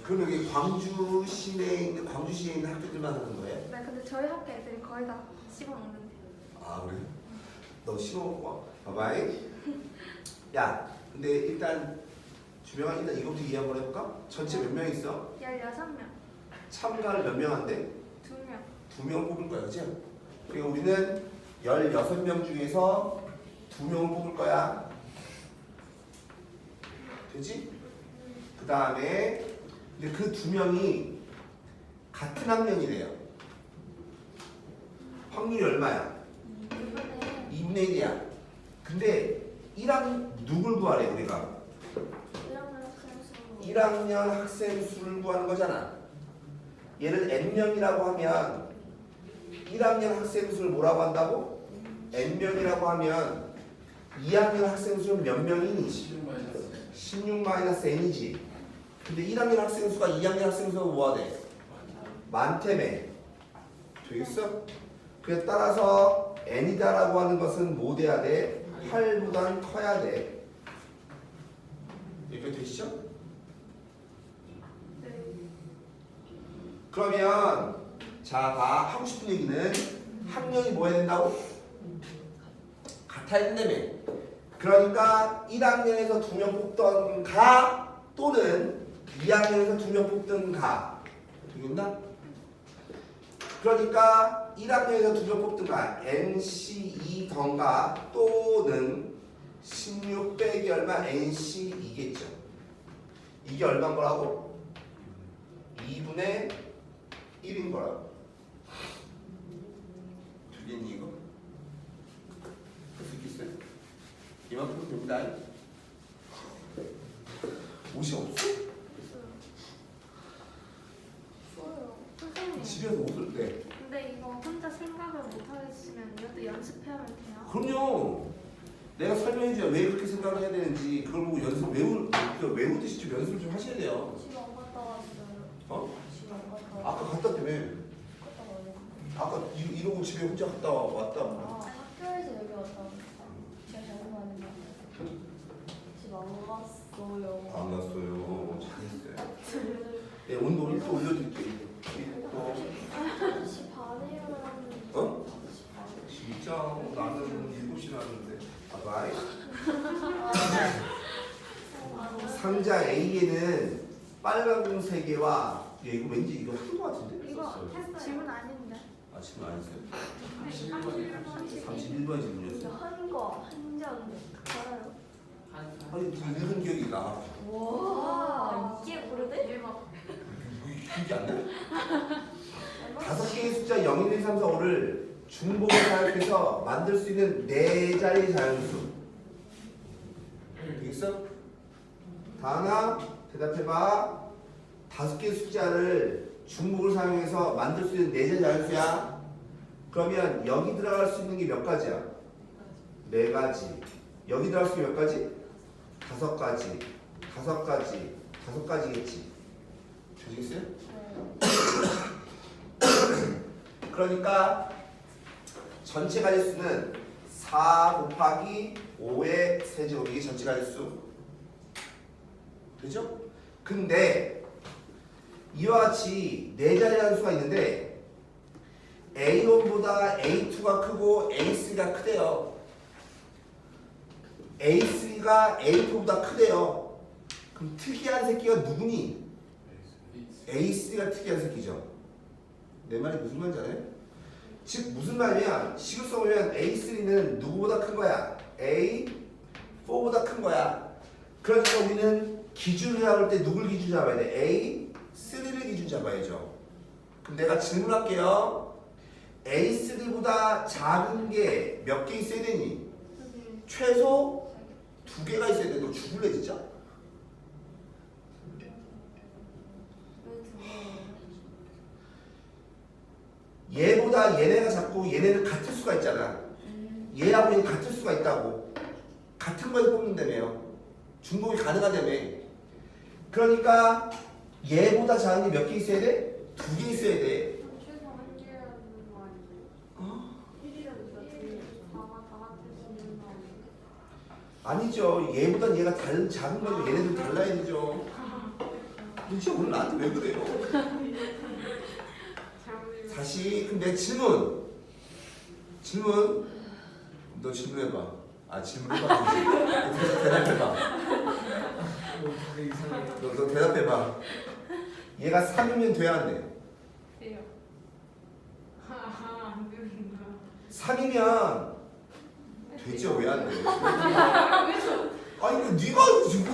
그럼 여기 광주 시내에 있는 학교들만 하는 거예요? 네, 근데 저희 학교 애들이 거의 다 씹어먹는데. 아 그래? 너 씹어먹고 와. 봐봐이. 야, 근데 일단 주명아 일단 이것부터 이해 한번 해볼까? 전체 몇 명 있어? 16명, 참가를 몇 명 한대? 2명. 2명 뽑을 거야, 그치? 그러니까 우리는 16명 중에서 2명을 뽑을 거야. 되지? 그 다음에 근데 그 2명이 같은 학년이래요. 확률이 얼마야? 2분의 1이야. 근데 1학 누굴 구하래 우리가? 1학년 학생 수를 구하는 거잖아. 얘를 n명이라고 하면 1학년 학생 수를 뭐라고 한다고? n명이라고 하면 2학년 학생 수는 몇 명이니? 16-n이지. 근데 1학년 학생 수가 2학년 학생 수가 뭐하대? 많다며. 되겠어? 그에 따라서 n이다라고 하는 것은 뭐 돼야 돼? 8보단 커야 돼. 이렇게 되시죠? 그러면 자, 봐. 하고 싶은 얘기는 학년이 뭐 해야 된다고? 같아야 된다며. 그러니까 1학년에서 2명 뽑던 가 또는 2학년에서 2명 뽑던 가. 되겠나? 그러니까 1학년에서 2명 뽑던 가 NC2던가 또는 16 빼기 얼마 NC2겠죠. 이게 얼마인 거라고? 2분의 1인 거라고. 되겠니 이거? 할 수 있겠어요? 이만큼 됩니다. 옷이 없어? 선생님. 집에서 옷을 내. 근데 이거 혼자 생각을 못 하겠으면 이것도 연습해야면 돼요. 그럼요. 내가 설명해줘야 왜 그렇게 생각을 해야 되는지 그걸 보고 외우듯이 좀 연습을 좀 하셔야 돼요. 집에 안 갔다 왔어요. 어? 집에 안 갔다 왔어요. 아까 갔다 때문에. 갔다 와요. 아까 이러고 집에 혼자 갔다 왔다. 아, 학교에서 여기 왔다 왔어요. 제가 잘못 말했나? 집안 갔어요. 안 갔어요. 잘했어요. 네, 온도 1도 올려드릴게요. 1도. 5시 반에 일어났는데. 어? 5시 반에. 진짜 나는 7시 나왔는데. 바이바이. 상자 A에는 빨간 공 3개와 야, 이거 왠지 이거 한 거 같은데? 이거 질문 아닌데. 아 지금 안 했어요? 31번 질문이었어요. 이거 한장 알아요? 아니 읽은 기억이 나. 와, 이게 고르대? 기억이 안 나? 5개의 숫자 0, 1, 2, 3, 4, 5를 중복을 사용해서 만들 수 있는 4자리 자연수. 되겠어? 다하나 대답해봐. 5개의 숫자를 중복을 사용해서 만들 수 있는 4자리 자연수야. 그러면 여기 들어갈 수 있는 게 몇 가지야? 4가지. 여기 들어갈 수 있는 게 몇 가지? 5가지. 5가지. 5가지겠지. 되시겠어요? 네. 그러니까 전체 가짓수는 4 곱하기 5의 세제곱 이게 전체 가짓수 그죠? 근데 이와 같이 네 자리라는 수가 있는데 A1보다 A2가 크고 A3가 크대요. A3가 A4보다 크대요. 그럼 특이한 새끼가 누구니? A3가 특이한 새끼죠. 내 말이 무슨 말인지 알아요? 즉 무슨 말이냐? 식을 써보면 A3는 누구보다 큰 거야? A4보다 큰 거야. 그러니까 우리는 기준을 잡을 때 누굴 기준 잡아야 돼? A3를 기준 잡아야죠. 그럼 내가 질문할게요. A3보다 작은 게 몇 개 있어야 되니? 최소 2개가 있어야 돼. 너 죽을래 진짜? 왜 두 개? 얘보다 얘네가 작고 얘네는 같을 수가 있잖아. 얘하고 얘는 같을 수가 있다고. 같은 거에서 뽑는다며요. 중복이 가능하다며. 그러니까 얘보다 작은 게 몇 개 있어야 돼? 2개 있어야 돼. 최소 한 개라는 거 아니에요? 어? 1이라는 4가 다 같을 수 있는 거 아니에요? 아니죠. 얘보다 얘가 작은 거죠. 얘네들 달라야 되죠. 너 진짜 오늘 나한테 왜 그래요? 다시 근데 질문. 너 질문해봐. 아 질문해봐. 대답해봐. 되게 이상해. 너 대답해봐. 얘가 3이면 돼야 안 돼? 돼요. 안 되는가? 3이면 되죠. 왜 안 돼? 아니 그 네가 지금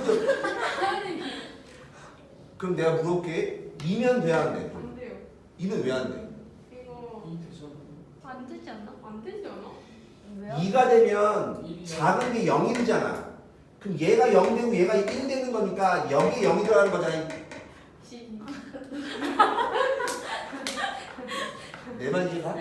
그럼 내가 물어볼게. 2면 돼야 안 돼? 안 돼요. 2는 왜 안 돼? 이거 이 되잖아. 안 되지 않나? 안 되지 않아? 왜요? 2가 되면 작은 게 0이잖아. 그럼 얘가 0 되고 얘가 1 되는 거니까 여기 0이 들어가는 거잖아. 내 말 이해가?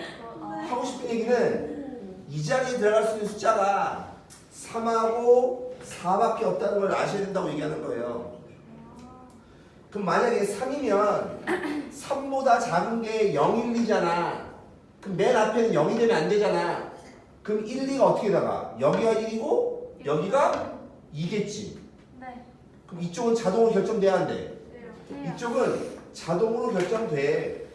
하고 싶은 얘기는 이 자리에 들어갈 수 있는 숫자가 3하고 4밖에 없다는 걸 아셔야 된다고 얘기하는 거예요. 그럼 만약에 3이면 3보다 작은 게 0, 1, 2잖아. 그럼 맨 앞에는 0이 되면 안 되잖아. 그럼 1, 2가 어떻게 나가? 여기가 1이고 여기가 2겠지. 네. 그럼 이쪽은 자동으로 결정돼야 안 돼? 돼요. 이쪽은 자동으로 결정돼.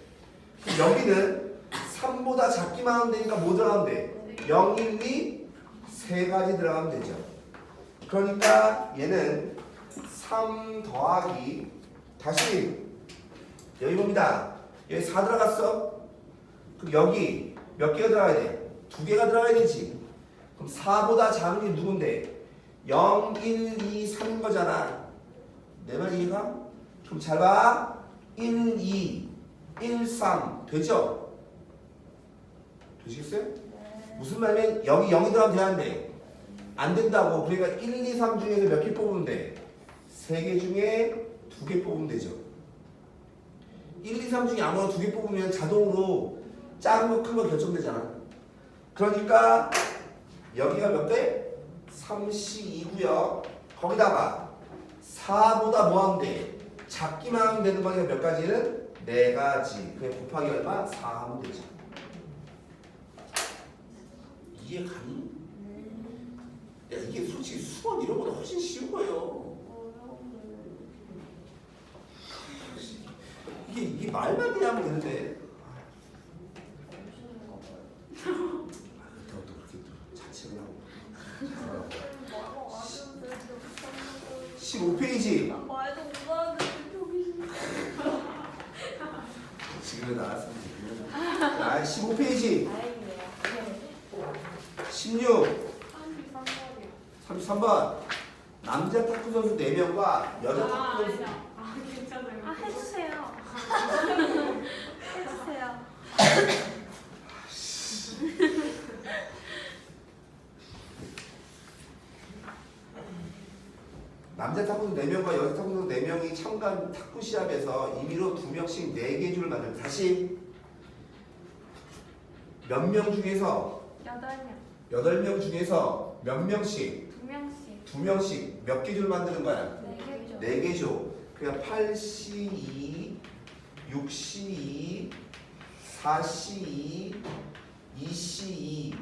그럼 여기는 3보다 작기만 하면 되니까 뭐 들어가면 돼? 0, 1, 2, 세 가지 들어가면 되죠. 그러니까 얘는 3 더하기 다시 여기 봅니다. 여기 4 들어갔어. 그럼 여기 몇 개가 들어가야 돼? 2개가 들어가야 되지. 그럼 4보다 작은 게 누군데? 0, 1, 2, 3인 거잖아. 내 말 이해가? 그럼 잘 봐. 1, 2, 1, 3 되죠? 되시겠어요? 무슨 말이면 여기 0이 들어가면 돼야 안 돼? 안 된다고. 그러니까 1, 2, 3 중에서 몇 개 뽑으면 돼? 3개 중에 2개 뽑으면 되죠. 1, 2, 3 중에 아무나 2개 뽑으면 자동으로 작은 거 큰 거 결정되잖아. 그러니까 여기가 몇 대? 3C2고요. 거기다가 4보다 뭐 하면 돼? 작기만 하면 되는 거니까 몇 가지는? 4가지. 그냥 곱하기 얼마? 4 하면 되죠. 이해 가니? 야 이게 솔직히 수원 이런 거보다 훨씬 쉬운 거예요. 이게 말만 그냥 하면 되는데. 또 그렇게 또 자책을 하고. 15페이지. 말도 못하는데 저기. 지금은 알았으면 좋겠네. 자, 15페이지. 다행이에요. 16. 33번이요. 33번. 남자 탁구 선수 4명과 여자 탁구 선수. 괜찮아요. 아 해주세요. 해주세요. 남자 탁구선 4명과 여자 탁구선 4명이 참가한 탁구 시합에서 임의로 2명씩 4개 줄을 만들고 다시 몇 명 중에서 8명. 8명 중에서 몇 명씩 2명씩. 2명씩 몇 개 줄 만드는 거야? 4개죠. 4개 조. 그러니까 8C2, 6C2, 4C2, 2C2.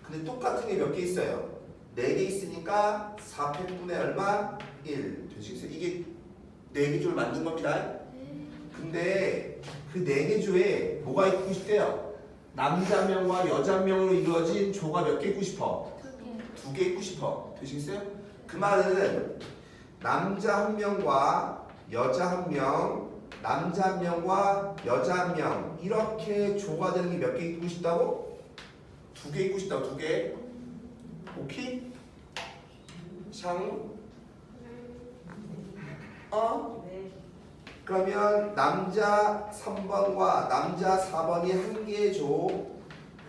근데 똑같은 게 몇 개 있어요? 4개 있으니까 4팩분의 얼마? 1. 되시겠어요? 이게 4개 조를 만든 겁니다. 근데 그 4개 조에 뭐가 있고 싶대요? 남자명과 여자명으로 이루어진 조가 몇 개 있고 싶어? 2개 있고 싶어. 되시겠어요? 그 말은 남자 한 명과 여자 한 명, 남자 한 명과 여자 한 명 이렇게 조가 되는 게 몇 개 있고 싶다고? 2개 있고 싶다고. 2개. 오케이? 샹? 그러면 남자 3번과 남자 4번이 한 개의 조,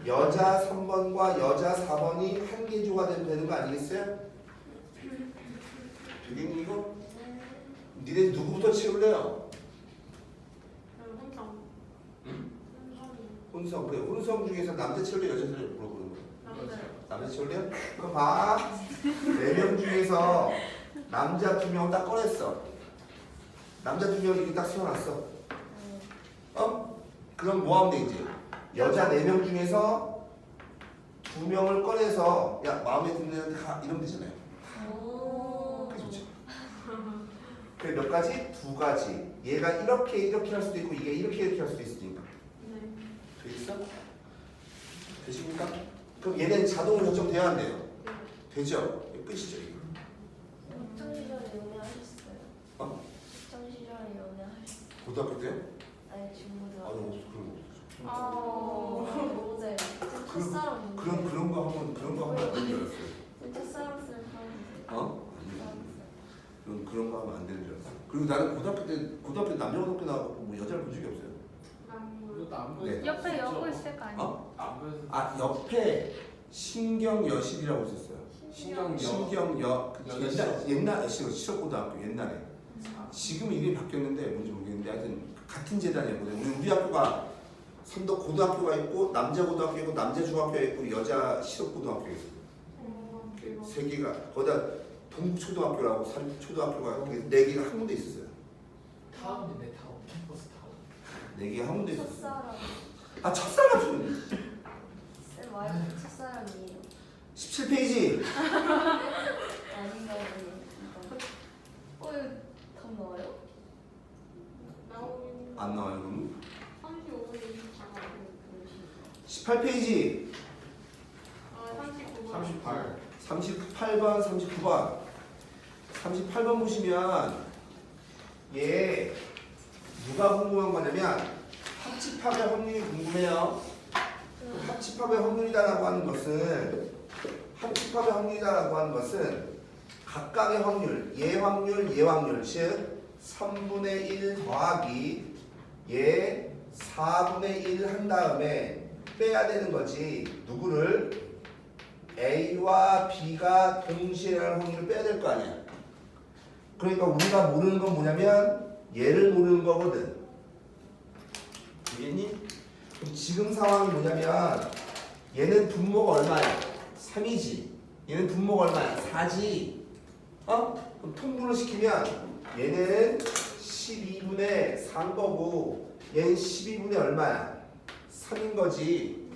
여자 3번과 여자 4번이 한 개의 조가 되는 거 아니겠어요? 되겠니 이거? 니네 누구부터 채울래요? 혼성. 그래. 혼성 중에서 남자 채울래 여자 채울래 물어보는 거야. 남자 채울래요? 그럼 봐. 4명 중에서 남자 2명 딱 꺼냈어. 남자 2명 이렇게 딱 세워놨어. 그럼 뭐 하면 돼 이제? 여자 4명 중에서 2명을 꺼내서 야 마음에 드는 애한테 가 이러면 되잖아요. 그게 좋죠. 그래 몇 가지? 2가지. 얘가 이렇게 할 수도 있고 이게 이렇게 할 수도 있으니까. 되겠어? 되십니까? 그럼 얘는 자동으로 결정돼야 한대요. 되죠? 끝이죠 이거. 학창 시절에 연애하셨어요? 학창 시절에 연애하셨어요? 고등학교 때요? 아니 중고등학교. 아니 그런 거 없었죠. 너무 잘. 첫사랑. 그런 거 하면 안 되는 줄 알았어요. 첫사랑 쓰는 사람. 아니 그런 거 하면 안 되는 줄 알았어. 그리고 나는 고등학교 때 남자 고등학교 나가고 뭐 여자를 본 적이 없어요. 이것도 안 보여서 네. 옆에 여고 있을 거 아니야? 안 보여서 아 옆에 신경여실이라고 있었어요. 신경여 신경여 여자 옛날 실업고등학교 옛날에. 지금 이름이 바뀌었는데 뭔지 모르겠는데 하여튼 같은 재단이었거든요. 우리 학교가 선덕 고등학교가 있고 남자 고등학교 있고 남자 중학교가 있고 여자 실업고등학교가 있어요. 3개가 거기다 동초등학교라고 초등학교가 4개가 한 군데 있었어요. 타운이네 타운. 캠퍼스 타운. 4개가 한 군데 있었어요. 첫사랑. 아 첫사랑 좀 쌤 와이프 첫사랑이에요. 17페이지. 아닌가 보네. 이거 답 나와요? 안 나와요 그럼? 35분에 18페이지. 38 38번, 39번. 38번 보시면 얘 누가 궁금한 거냐면 합집합의 확률이 궁금해요. 합집합의 확률이다라고 하는 것은 각각의 확률, 얘 확률, 즉 3분의 1 더하기 얘 4분의 1 한 다음에 빼야 되는 거지. 누구를? A와 B가 동시에 일어날 확률을 빼야 될 거 아니야. 그러니까 우리가 모르는 건 뭐냐면 얘를 모르는 거거든. 알겠니? 그럼 지금 상황이 뭐냐면 얘는 분모가 얼마야? 3이지. 얘는 분모가 얼마야? 4지. 그럼 통분을 시키면 얘는 12분의 4인 거고 얘는 12분의 얼마야? 3인 거지.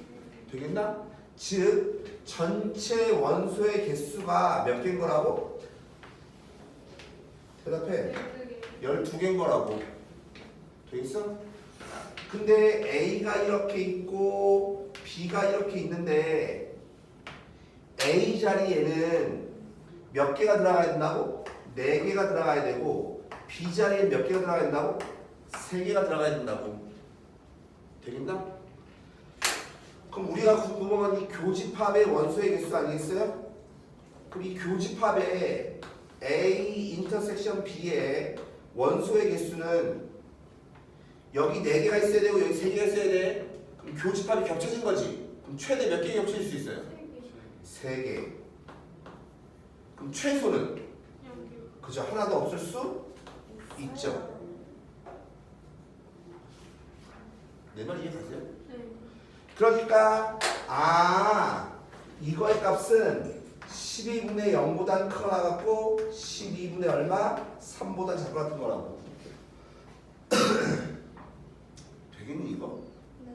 되겠나? 즉 전체 원소의 개수가 몇 개인 거라고? 대답해. 12개인 거라고. 되겠어? 근데 A가 이렇게 있고 B가 이렇게 있는데 A 자리에는 몇 개가 들어가야 된다고? 4개가 들어가야 되고 B 자리에 몇 개가 들어가야 된다고? 3개가 들어가야 된다고. 되겠나? 그럼 우리가 궁금한 이 교집합의 원소의 개수 아니겠어요? 그럼 이 교집합의 A 인터섹션 B의 원소의 개수는 여기 4개가 있어야 되고 여기 3개가 있어야 돼. 그럼 교집합이 겹쳐진 거지. 그럼 최대 몇 개 겹쳐질 수 있어요? 3개. 그럼 최소는? 그죠? 하나도 없을 수 있죠. 내 말 이해가세요? 그러니까 이거의 값은 12분의 0보다 커나갖고 12분의 얼마? 3보다 작은 것 같은 거라고. 되겠니 이거? 네.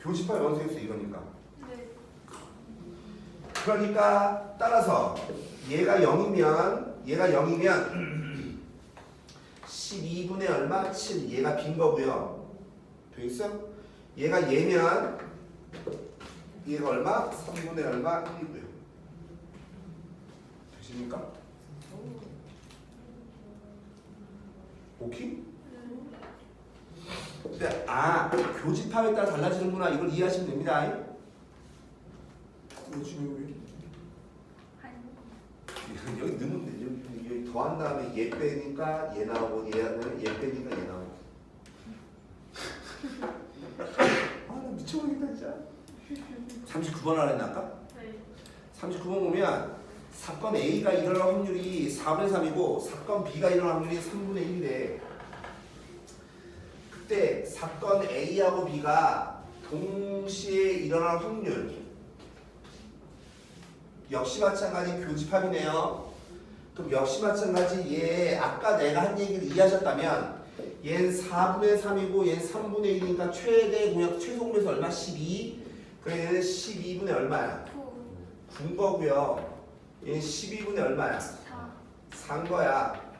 교집합의 원소의 수 이거니까. 네. 그러니까 따라서 얘가 0이면 12분의 얼마? 7. 얘가 빈 거고요. 되겠어? 얘가 얘면 얘가 얼마? 3분의 얼마? 1이고요. 되십니까? 오케이? 근데 교집합에 따라 달라지는구나. 이걸 이해하시면 됩니다. 중요해. 여기 넣으면 돼. 여기 더한 다음에 얘 빼니까 얘 나오고 얘는 얘 빼니까 얘 나오고. 나 미쳐버리겠다 진짜. 39번 알았나 아까? 네. 39번 보면 사건 A가 일어날 확률이 4분의 3이고 사건 B가 일어날 확률이 3분의 1이래. 그때 사건 A하고 B가 동시에 일어날 확률 역시 마찬가지 교집합이네요. 그럼 역시 마찬가지 얘 아까 내가 한 얘기를 이해하셨다면 얘는 4분의 3이고 얘는 3분의 1이니까 최대 공약 최소 공에서 얼마? 12. 그럼 얘는 12분의 얼마야? 9인 거고요. 얘는 12분의 얼마야? 4인 거야.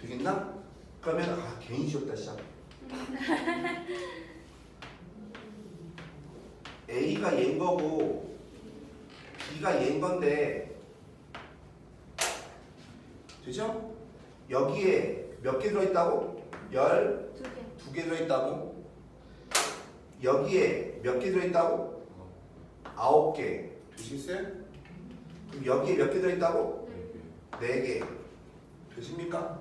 되겠나? 그러면 괜히 지웠다 시작. A가 얘인 거고 B가 얘인 건데 되죠? 여기에 몇 개 들어있다고? 12개 들어있다고? 여기에 몇 개 들어있다고? 9개. 되시겠어요? 그럼 여기에 몇 개 들어있다고? 4개. 되십니까?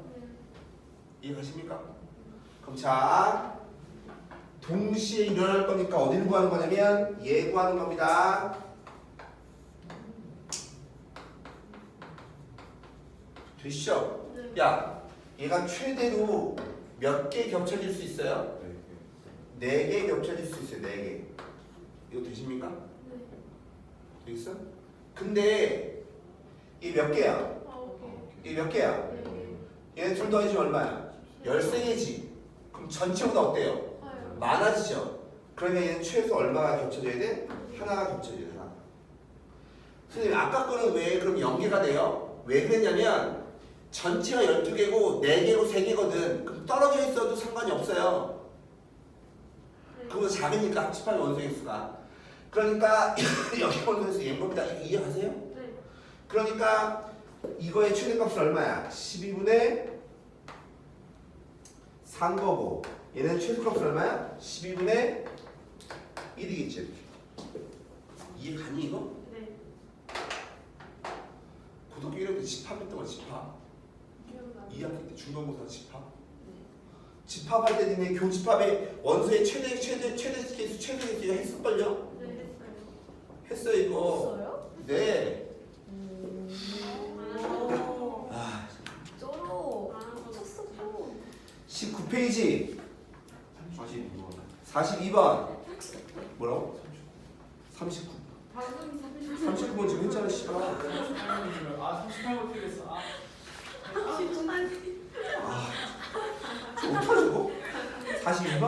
이해가십니까? 그럼 자 동시에 일어날 거니까 어디를 구하는 거냐면 얘 구하는 겁니다. 되시죠? 야 얘가 최대로 몇 개 겹쳐질 수 있어요? 4개 겹쳐질 수 있어요. 4개. 이거 되십니까? 되겠어? 근데 이 몇 개야? 이 몇 개야? 얘네 둘 더해지면 얼마야? 13개지. 그럼 전체보다 어때요? 많아지죠? 그러면 얘는 최소 얼마가 겹쳐져야 돼? 하나가 겹쳐져야 돼. 하나. 선생님 아까 거는 왜 그럼 0개가 돼요? 왜 그랬냐면 전체가 12개고 4개고 3개거든. 그럼 떨어져 있어도 상관이 없어요. 그거보다 작으니까 합집합의 원소의 수가. 그러니까 여기 원소에서 얘인 겁니다. 이해하세요? 네. 그러니까 이거의 최대값은 얼마야? 12분의 3 거고 얘는 최소값은 얼마야? 12분의 1이겠지. 이해 가니 이거? 네. 고등학교 1학년 때 집합했던 거 집합. 2학기 때 중간고사 집합. 집합할 때 니네 교집합의 원소의 최대 개수 최대 개수 했을걸요? 네. 했어요 이거. 했어요? 네. 쩔어. 쳤어. 19페이지 42번. 42번 뭐라고? 39 방금 39번 지금 했잖아 씨발. 38번 틀렸어. 좀 어떡하죠? 42번?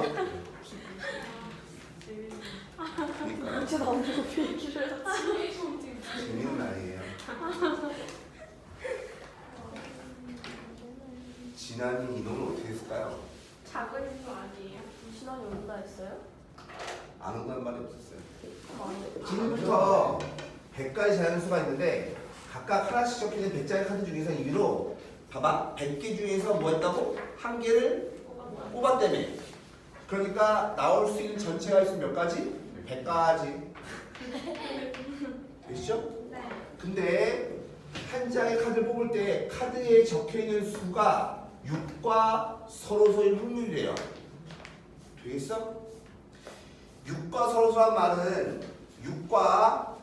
그러니까 진짜 나오고 비행기를 재밌는 날이에요. 진한이 이놈은 어떻게 했을까요? 작은 거 아니에요? 신원이 온다 했어요? 안 온다는 말이 없었어요. 아니. 지금부터 100가지 자연수가 있는데 각각 하나씩 적혀있는 100장의 카드 중에서 임의로 봐봐 100개 중에서 뭐 했다고? 한 개를 뽑았다며. 그러니까 나올 수 있는 전체가 있으면 몇 가지? 100가지. 되시죠? 네. 근데 한 장의 카드를 뽑을 때 카드에 적혀있는 수가 6과 서로소일 확률이래요. 되겠어? 6과 서로소란 말은 6과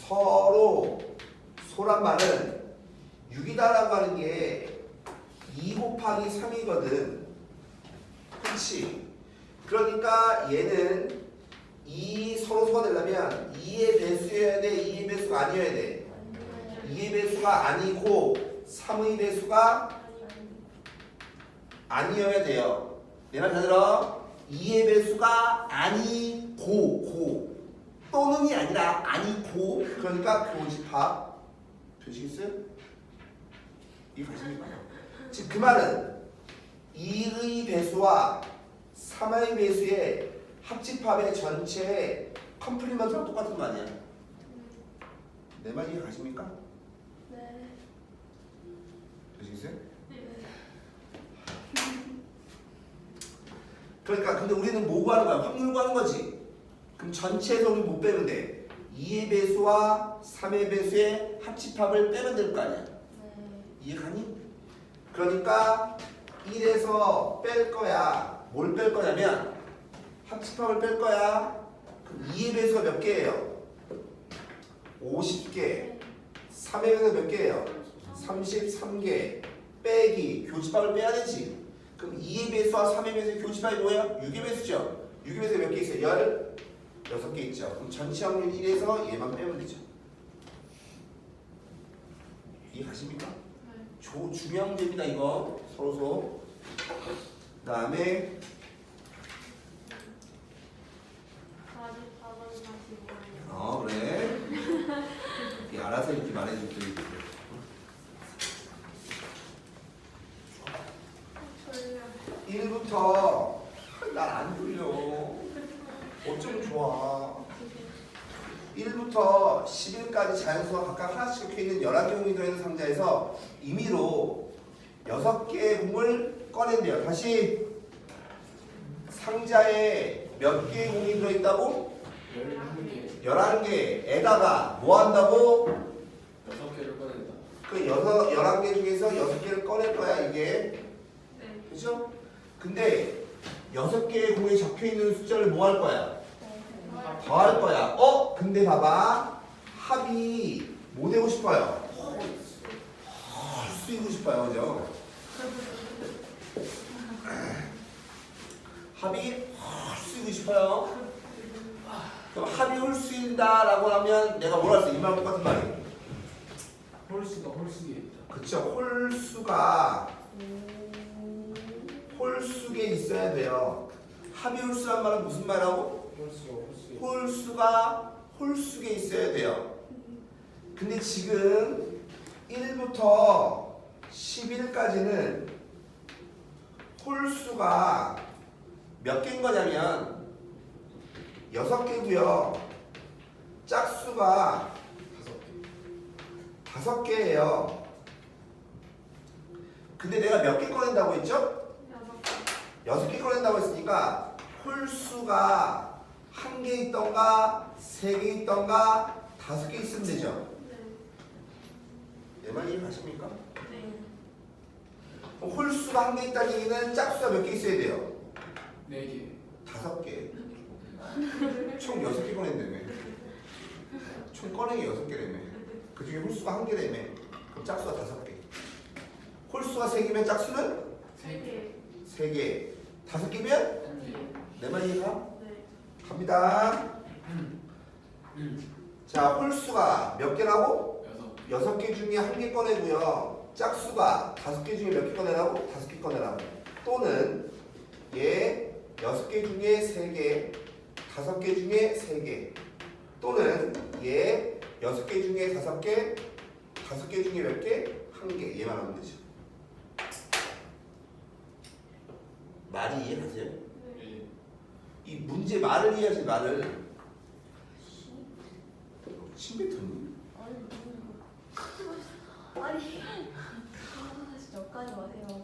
서로소란 말은 6이다라고 하는 게 2 곱하기 3이거든. 그렇지? 그러니까 얘는 2 서로소가 되려면 2의 배수여야 돼? 2의 배수가 아니어야 돼? 2의 배수가 아니고 3의 배수가 아니어야 돼요. 내 말 잘 들어. 2의 배수가 아니고 또는이 아니라 아니고 그러니까 교집합 되시겠어요? 이해가십니까? 즉 그 말은 2의 배수와 3의 배수의 합집합의 전체의 컴플리먼트랑 똑같은 거 아니야? 내 말 이해가십니까? 네. 되시겠어요? 그러니까 근데 우리는 뭐 구하는 거야? 확률 구하는 거지. 그럼 전체에서 우리 못 빼면 돼. 2의 배수와 3의 배수의 합집합을 빼면 될 거 아니야. 네. 이해가니? 그러니까 1에서 뺄 거야. 뭘 뺄 거냐면 합집합을 뺄 거야. 그럼 2의 배수가 몇 개예요? 50개. 3의 배수가 몇 개예요? 33개. 빼기. 교집합을 빼야 되지. 그럼 2의 배수와 3의 배수의 교집합이 뭐예요? 6의 배수죠. 6의 배수가 몇 개 있어요? 16개 있죠. 그럼 전체 확률 1에서 얘만 빼면 되죠. 이해가십니까? 중요한 문제입니다. 이거 서로서. 그 다음에 44번 다시 뭐예요? 그래. 이 알아서 이렇게 말해줄게. 졸려. 1부터 날 안 졸려. 어쩜 좋아. 1부터 10일까지 자연수가 각각 하나씩 적혀있는 11개 공이 들어있는 상자에서 임의로 6개의 공을 꺼낸대요. 다시 상자에 몇 개의 공이 들어있다고? 11개 11개에다가 뭐 한다고? 6개를 꺼낸다. 그 11개 중에서 6개를 꺼낼 거야 이게. 네. 그죠? 근데 6개의 공에 적혀있는 숫자를 뭐 할 거야? 더할 거야. 근데 봐봐. 합이 뭐 되고 싶어요? 홀수이고 싶어요. 그죠? 합이 홀수이고 싶어요. 그럼 합이 홀수인다라고 하면 내가 뭐라 했어? 이 말랑 똑같은 말이에요. 홀수가 홀수에 있다. 그쵸? 홀수에 있어야 돼요. 합이 홀수란 말은 무슨 말이라고? 홀수가 홀수에 있다. 홀수가 홀수에 있어야 돼요. 근데 지금 1부터 11까지는 홀수가 몇 개인 거냐면 6개고요. 짝수가 5개예요. 근데 내가 몇 개 꺼낸다고 했죠? 6개 꺼낸다고 했으니까 홀수가 1개 있던가 3개 있던가 5개 있으면 되죠. 내 말 이해가십니까? 그럼 홀수가 1개 있다는 얘기는 짝수가 몇 개 있어야 돼요? 4개 5개. 총 6개 꺼낸다며. 총 꺼내기 6개라며. 그 중에 홀수가 1개라며. 그럼 짝수가 5개. 홀수가 3개면 짝수는 3개. 3개. 5개면 1개 내 말 이해가? 네. 갑니다. 자, 홀수가 몇 개라고? 6개 중에 1개 꺼내고요. 짝수가 5개 중에 몇 개 꺼내라고? 5개 꺼내라고. 또는 얘 6개 중에 3개, 5개 중에 3개. 또는 얘 6개 중에 5개, 5개 중에 몇 개? 1개. 얘만 하면 되죠. 말이 이해가세요? 네. 이 문제 말을 이해하지 말을. 침뱉었니? 아니 진짜 엇가지 마세요.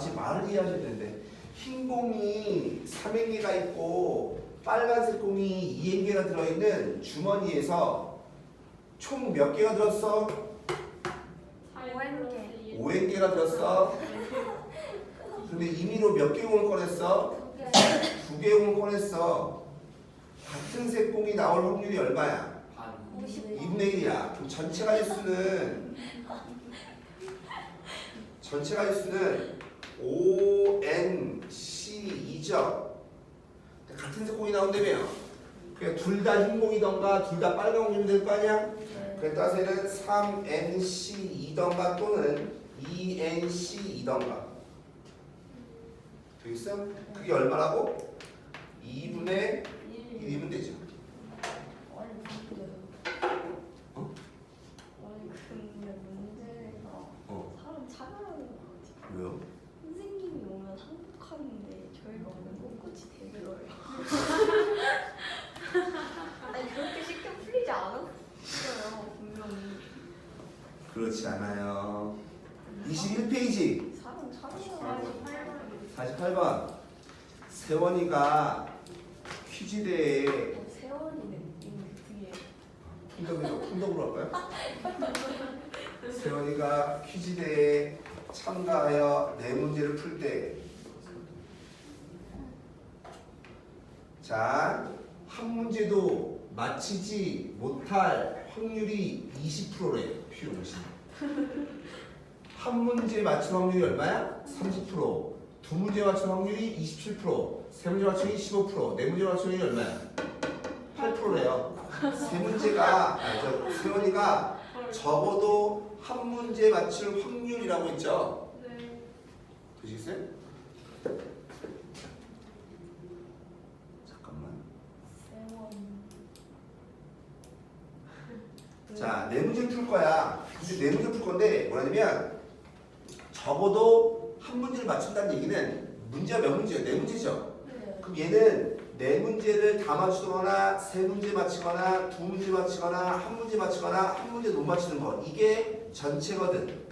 지금 말을 이해하셔야 되는데 흰 공이 3행계가 있고 빨간색 공이 2행계가 들어있는 주머니에서 총 몇 개가 들었어? 5행계. 5행계가 들었어. 근데 임의로 몇 개 공을 꺼냈어? 2개 공을 꺼냈어. 같은 색 공이 나올 확률이 얼마야? 반 2분의 1이야. 그럼 전체 가지수는 ONC2죠. 같은 색 공이 나온다며. 그러니까 둘 다 흰 공이던가 둘 다 빨간 공이면 될 거 아니야? 그에 따라서 얘는 3NC2던가 또는 2NC2던가 되겠어? 그게 얼마라고? 2분의 1이면 되죠. 아니 근데 어? 아니 근데 문제가 어. 사람 차별하는 거 같아. 왜요? 선생님이 오면 한국하는데 저희가 오면 꿋꿋이 대들어요. 아니 그렇게 쉽게 풀리지 않았어요 분명히. 그렇지 않아요. 21페이지 사람 아, 차별하는 48번 세원이가 퀴즈대에 세원이 느낌 뒤에 풍덕으로 할까요? 세원이가 퀴즈대에 참가하여 네 문제를 풀 때 자, 한 문제도 맞히지 못할 확률이 20%래요. P50. 한 문제 맞출 확률이 얼마야? 30%. 두 문제 맞출 확률이 27%. 세 문제 맞추기 15%. 네 문제 맞추기 얼마야? 8%래요. 세 문제가 세원이가 적어도 한 문제 맞출 확률이라고 했죠. 네. 되시겠어요? 잠깐만. 세원. 자, 네 문제 풀 거야. 근데 네 문제 풀 건데 뭐냐면 적어도 한 문제를 맞춘다는 얘기는 문제가 몇 문제예요? 네 문제죠. 네. 그럼 얘는 네 문제를 다 맞추거나 세 문제 맞추거나 두 문제 맞추거나 한 문제 맞추거나 한 문제 못 맞추는 거 이게 전체거든.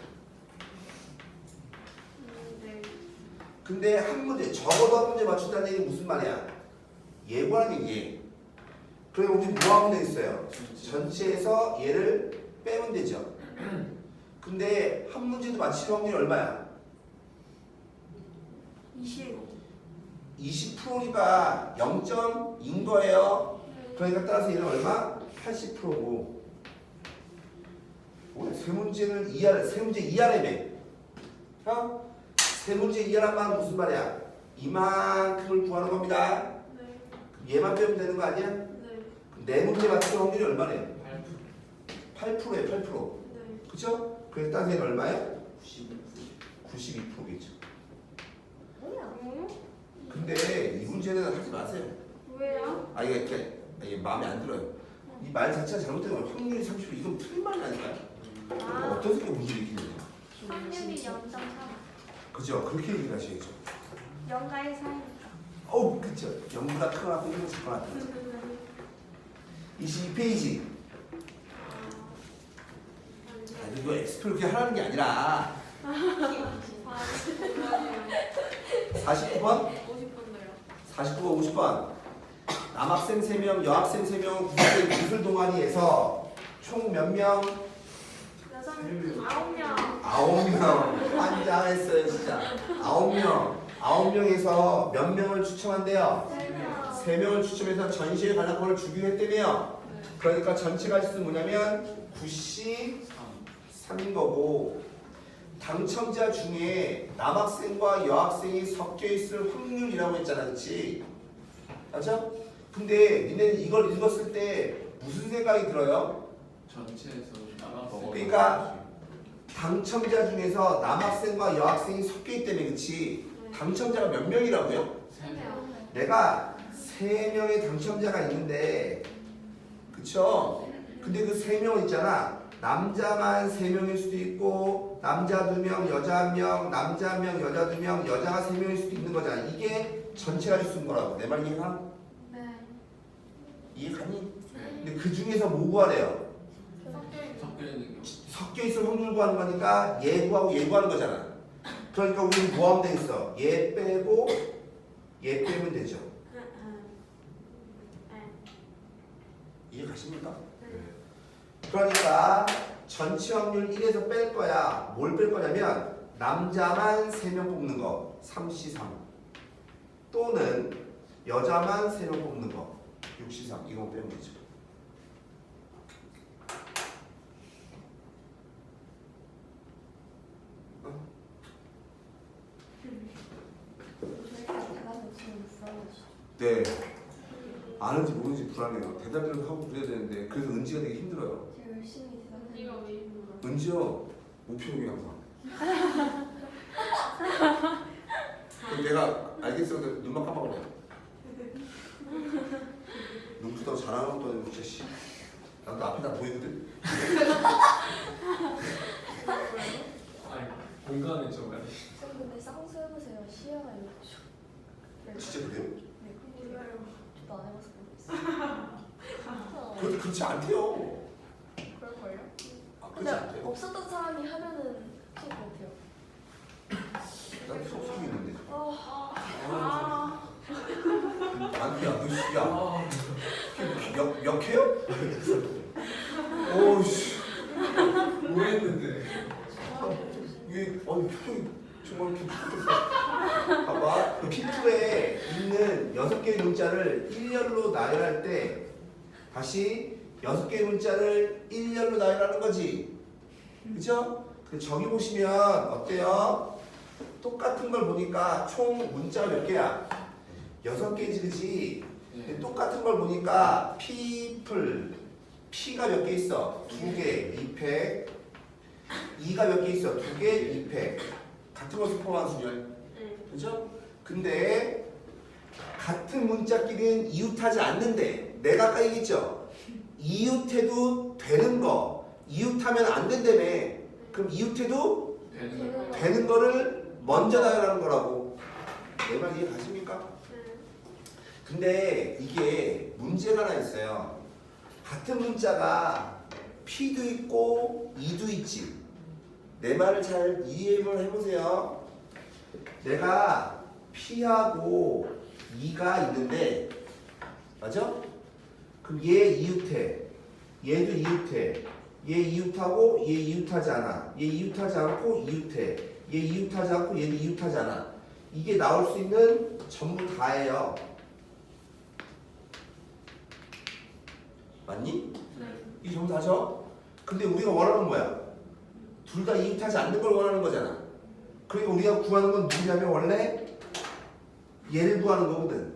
네. 근데 한 문제 적어도 한 문제 맞춘다는 얘기 무슨 말이야? 예고라는 얘기. 그래 우리 뭐 하면 되겠어요? 전체에서 얘를 빼면 되죠. 근데 한 문제도 맞힐 확률이 얼마야? 20%니까 0.2인 거예요. 그러니까 따라서 얘는 얼마? 80%고. 세 문제는 세 문제 이하래매. 어? 세 문제 이하란 말은 무슨 말이야? 이만큼을 구하는 겁니다. 네. 얘만 빼면 되는 거 아니야? 네. 네 문제 맞출 확률이 얼마래? 8%. 8%에 8%. 네. 그쵸? 그래서 따라서 얘는 얼마야? 92%겠죠. 뭐야? 근데 이 문제는 하지 마세요. 왜요? 이게 마음에 안 들어요. 이 말 자체가 잘못된 거예요. 확률이 30%. 이건 틀린 말이 아닐까요? 어떤 새끼가 문제를 일으키는 거야? 확률이 0.3. 그죠? 그렇게 얘기를 하셔야죠. 0과 1 사이니까. 그쵸. 0보다 크거나 공부는 작거나. 22페이지. 이거 엑스플 그렇게 하라는 게 아니라 49번? 50분도요. 49번, 50번. 남학생 3명, 여학생 3명, 구성된 기술 동아리에서 총 몇 명? 9명. 9명. 환장했어요, 진짜. 9명. 9명에서 몇 명을 추첨한대요? 3명을 추첨해서 전시회 관람권을 주기로 했다며요. 그러니까 전체가 지수 뭐냐면 93인 거고, 당첨자 중에 남학생과 여학생이 섞여 있을 확률이라고 했잖아, 그치? 맞죠? 근데 니네는 이걸 읽었을 때 무슨 생각이 들어요? 전체에서 남학생. 그러니까 당첨자 중에서 남학생과 여학생이 섞여 있다며, 그치? 당첨자가 몇 명이라고요? 3명. 내가 3명의 당첨자가 있는데, 그쵸? 근데 그 3명 있잖아. 남자만 3명일 수도 있고, 남자 2명, 여자 1명, 남자 1명, 여자 2명, 여자가 3명일 수도 있는 거잖아. 이게 전체가 있는 거라고. 내 말 이해가? 네. 이해가니? 근데 그 중에서 뭐 구하래요? 섞여 있는 경우. 섞여 있을 확률 구하는 거니까 얘 구하고 얘 구하는 거잖아. 그러니까 우리는 뭐 하면 되겠어? 얘 빼고 얘 빼면 되죠. 이해 가십니까? 그러니까 전체 확률 1에서 뺄 거야. 뭘 뺄 거냐면 남자만 3명 뽑는 거 3C3 또는 여자만 3명 뽑는 거 6C3 이거 빼면 되죠. 저희가 대답을 지금 있어요. 네. 아는지 모르는지 불안해요. 대답을 하고 그래야 되는데 그래서 은지가 되게 힘들어요. 제가 열심히 은지요 목표용이 항상. 그럼 내가 알겠어. 눈만 깜빡거려. 눈 크다고 자랑하는 것도 아니고 진짜 씨. 나도 앞에 다 보이거든. 아니 공간에 좀 아니. 쌤 근데 쌍수 해보세요. 시야가 이렇게 슉. 네. 진짜 그래요? 네, 몰라요. 저도 안 해봐서 모르겠어요. 그렇지 그렇지 않대요. 그럴걸요? 아 근데 그렇지 않대요. 없었던 사람이 하면은 그럴 것 같아요. 난 속속이 있는데. 아. 아니야 너 씨야. 아, 몇 회요? 오우씨. 뭐 했는데? 이게 표정이 정말 이렇게 바뀌었어. 봐봐. 그 피부에 있는 6개의 문자를 일렬로 나열할 때 다시 6개의 문자를 일렬로 나열하는 거지. 그죠? 저기 보시면 어때요? 똑같은 걸 보니까 총 문자가 몇 개야? 6개지 그지? 근데 똑같은 걸 보니까 people P가 몇 개 있어? 2개, 2팩. E가 몇 개 있어? 2개, 2팩. 같은 것을 포함한 수준. 그죠? 근데 같은 문자끼리는 이웃하지 않는데 내가 아까 얘기했죠? 이웃해도 되는 거 이웃하면 안 된다며. 그럼 이웃해도 되는 거. 되는 거를 먼저 나열하는 거라고. 내 말 이해 가십니까? 근데 이게 문제가 하나 있어요. 같은 문자가 P도 있고 E도 있지. 내 말을 잘 이해를 해보세요. 내가 P하고 E가 있는데 맞아? 그럼 얘 이웃해. 얘도 이웃해. 얘 이웃하고 얘 이웃하지 않아. 얘 이웃하지 않고 이웃해. 얘 이웃하지 않고 얘도 이웃하지 않아. 이게 나올 수 있는 전부 다예요. 맞니? 이게 전부 다죠? 근데 우리가 원하는 건 뭐야? 둘 다 이웃하지 않는 걸 원하는 거잖아. 그러니까 우리가 구하는 건 누구냐면 원래 얘를 구하는 거거든.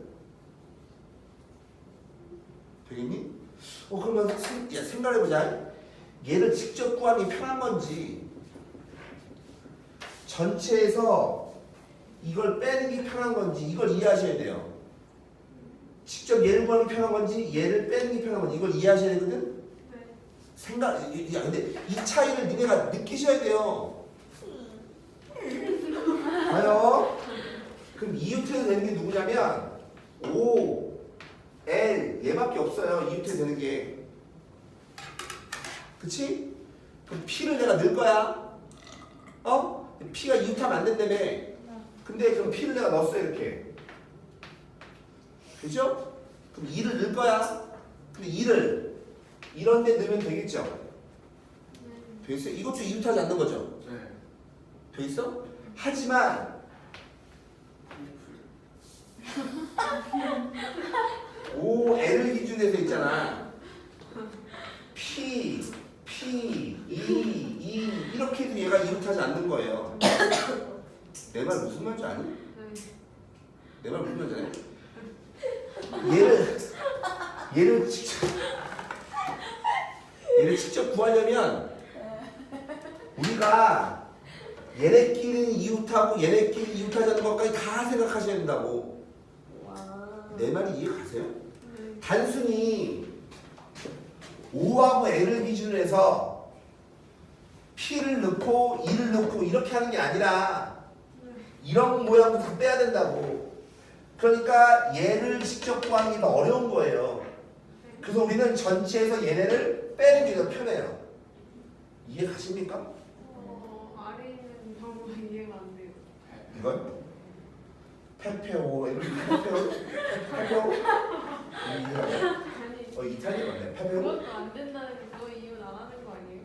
되겠니? 그러면 생각해보자. 얘를 직접 구하는 게 편한 건지 전체에서 이걸 빼는 게 편한 건지 이걸 이해하셔야 돼요. 직접 얘를 구하는 게 편한 건지 얘를 빼는 게 편한 건지 이걸 이해하셔야 되거든. 근데 이 차이를 니네가 느끼셔야 돼요. 봐요. 그럼 이웃해도 되는 게 누구냐면 O, L 얘밖에 없어요. 이웃해도 되는 게. 그치? 그럼 P를 내가 넣을 거야. P가 이웃하면 안 된다며. 근데 그럼 P를 내가 넣었어 이렇게. 그죠? 그럼 2를 넣을 거야. 근데 2를 이런 데 넣으면 되겠죠? 되겠어요? 이것도 이웃하지 않는 거죠? 네. 되겠어? 하지만 OL을 기준에서 있잖아. P, E 이렇게 해도 얘가 이웃하지 않는 거예요. 내 말 무슨 말인지 아니? 내 말 무슨 말인지 아니? 얘를 직접 구하려면 우리가 얘네끼리는 이웃하고 얘네끼리 이웃하지 않는 것까지 다 생각하셔야 된다고. 내 말이 이해 가세요? 단순히 O하고 L을 기준으로 해서 P를 넣고 E를 넣고 이렇게 하는 게 아니라 이런 모양도 다 빼야 된다고. 그러니까 얘를 직접 구하는 게 더 어려운 거예요. 그래서 우리는 전체에서 얘네를 빼는 게 더 편해요. 이해 가십니까? 아래 있는 방법 이해가 안 돼요. 이건? 페페오 이렇게 페페오 아니 이탈리아 맞네. 페페오 그것도 안 된다는 거 이유는 안 하는 거 아니에요?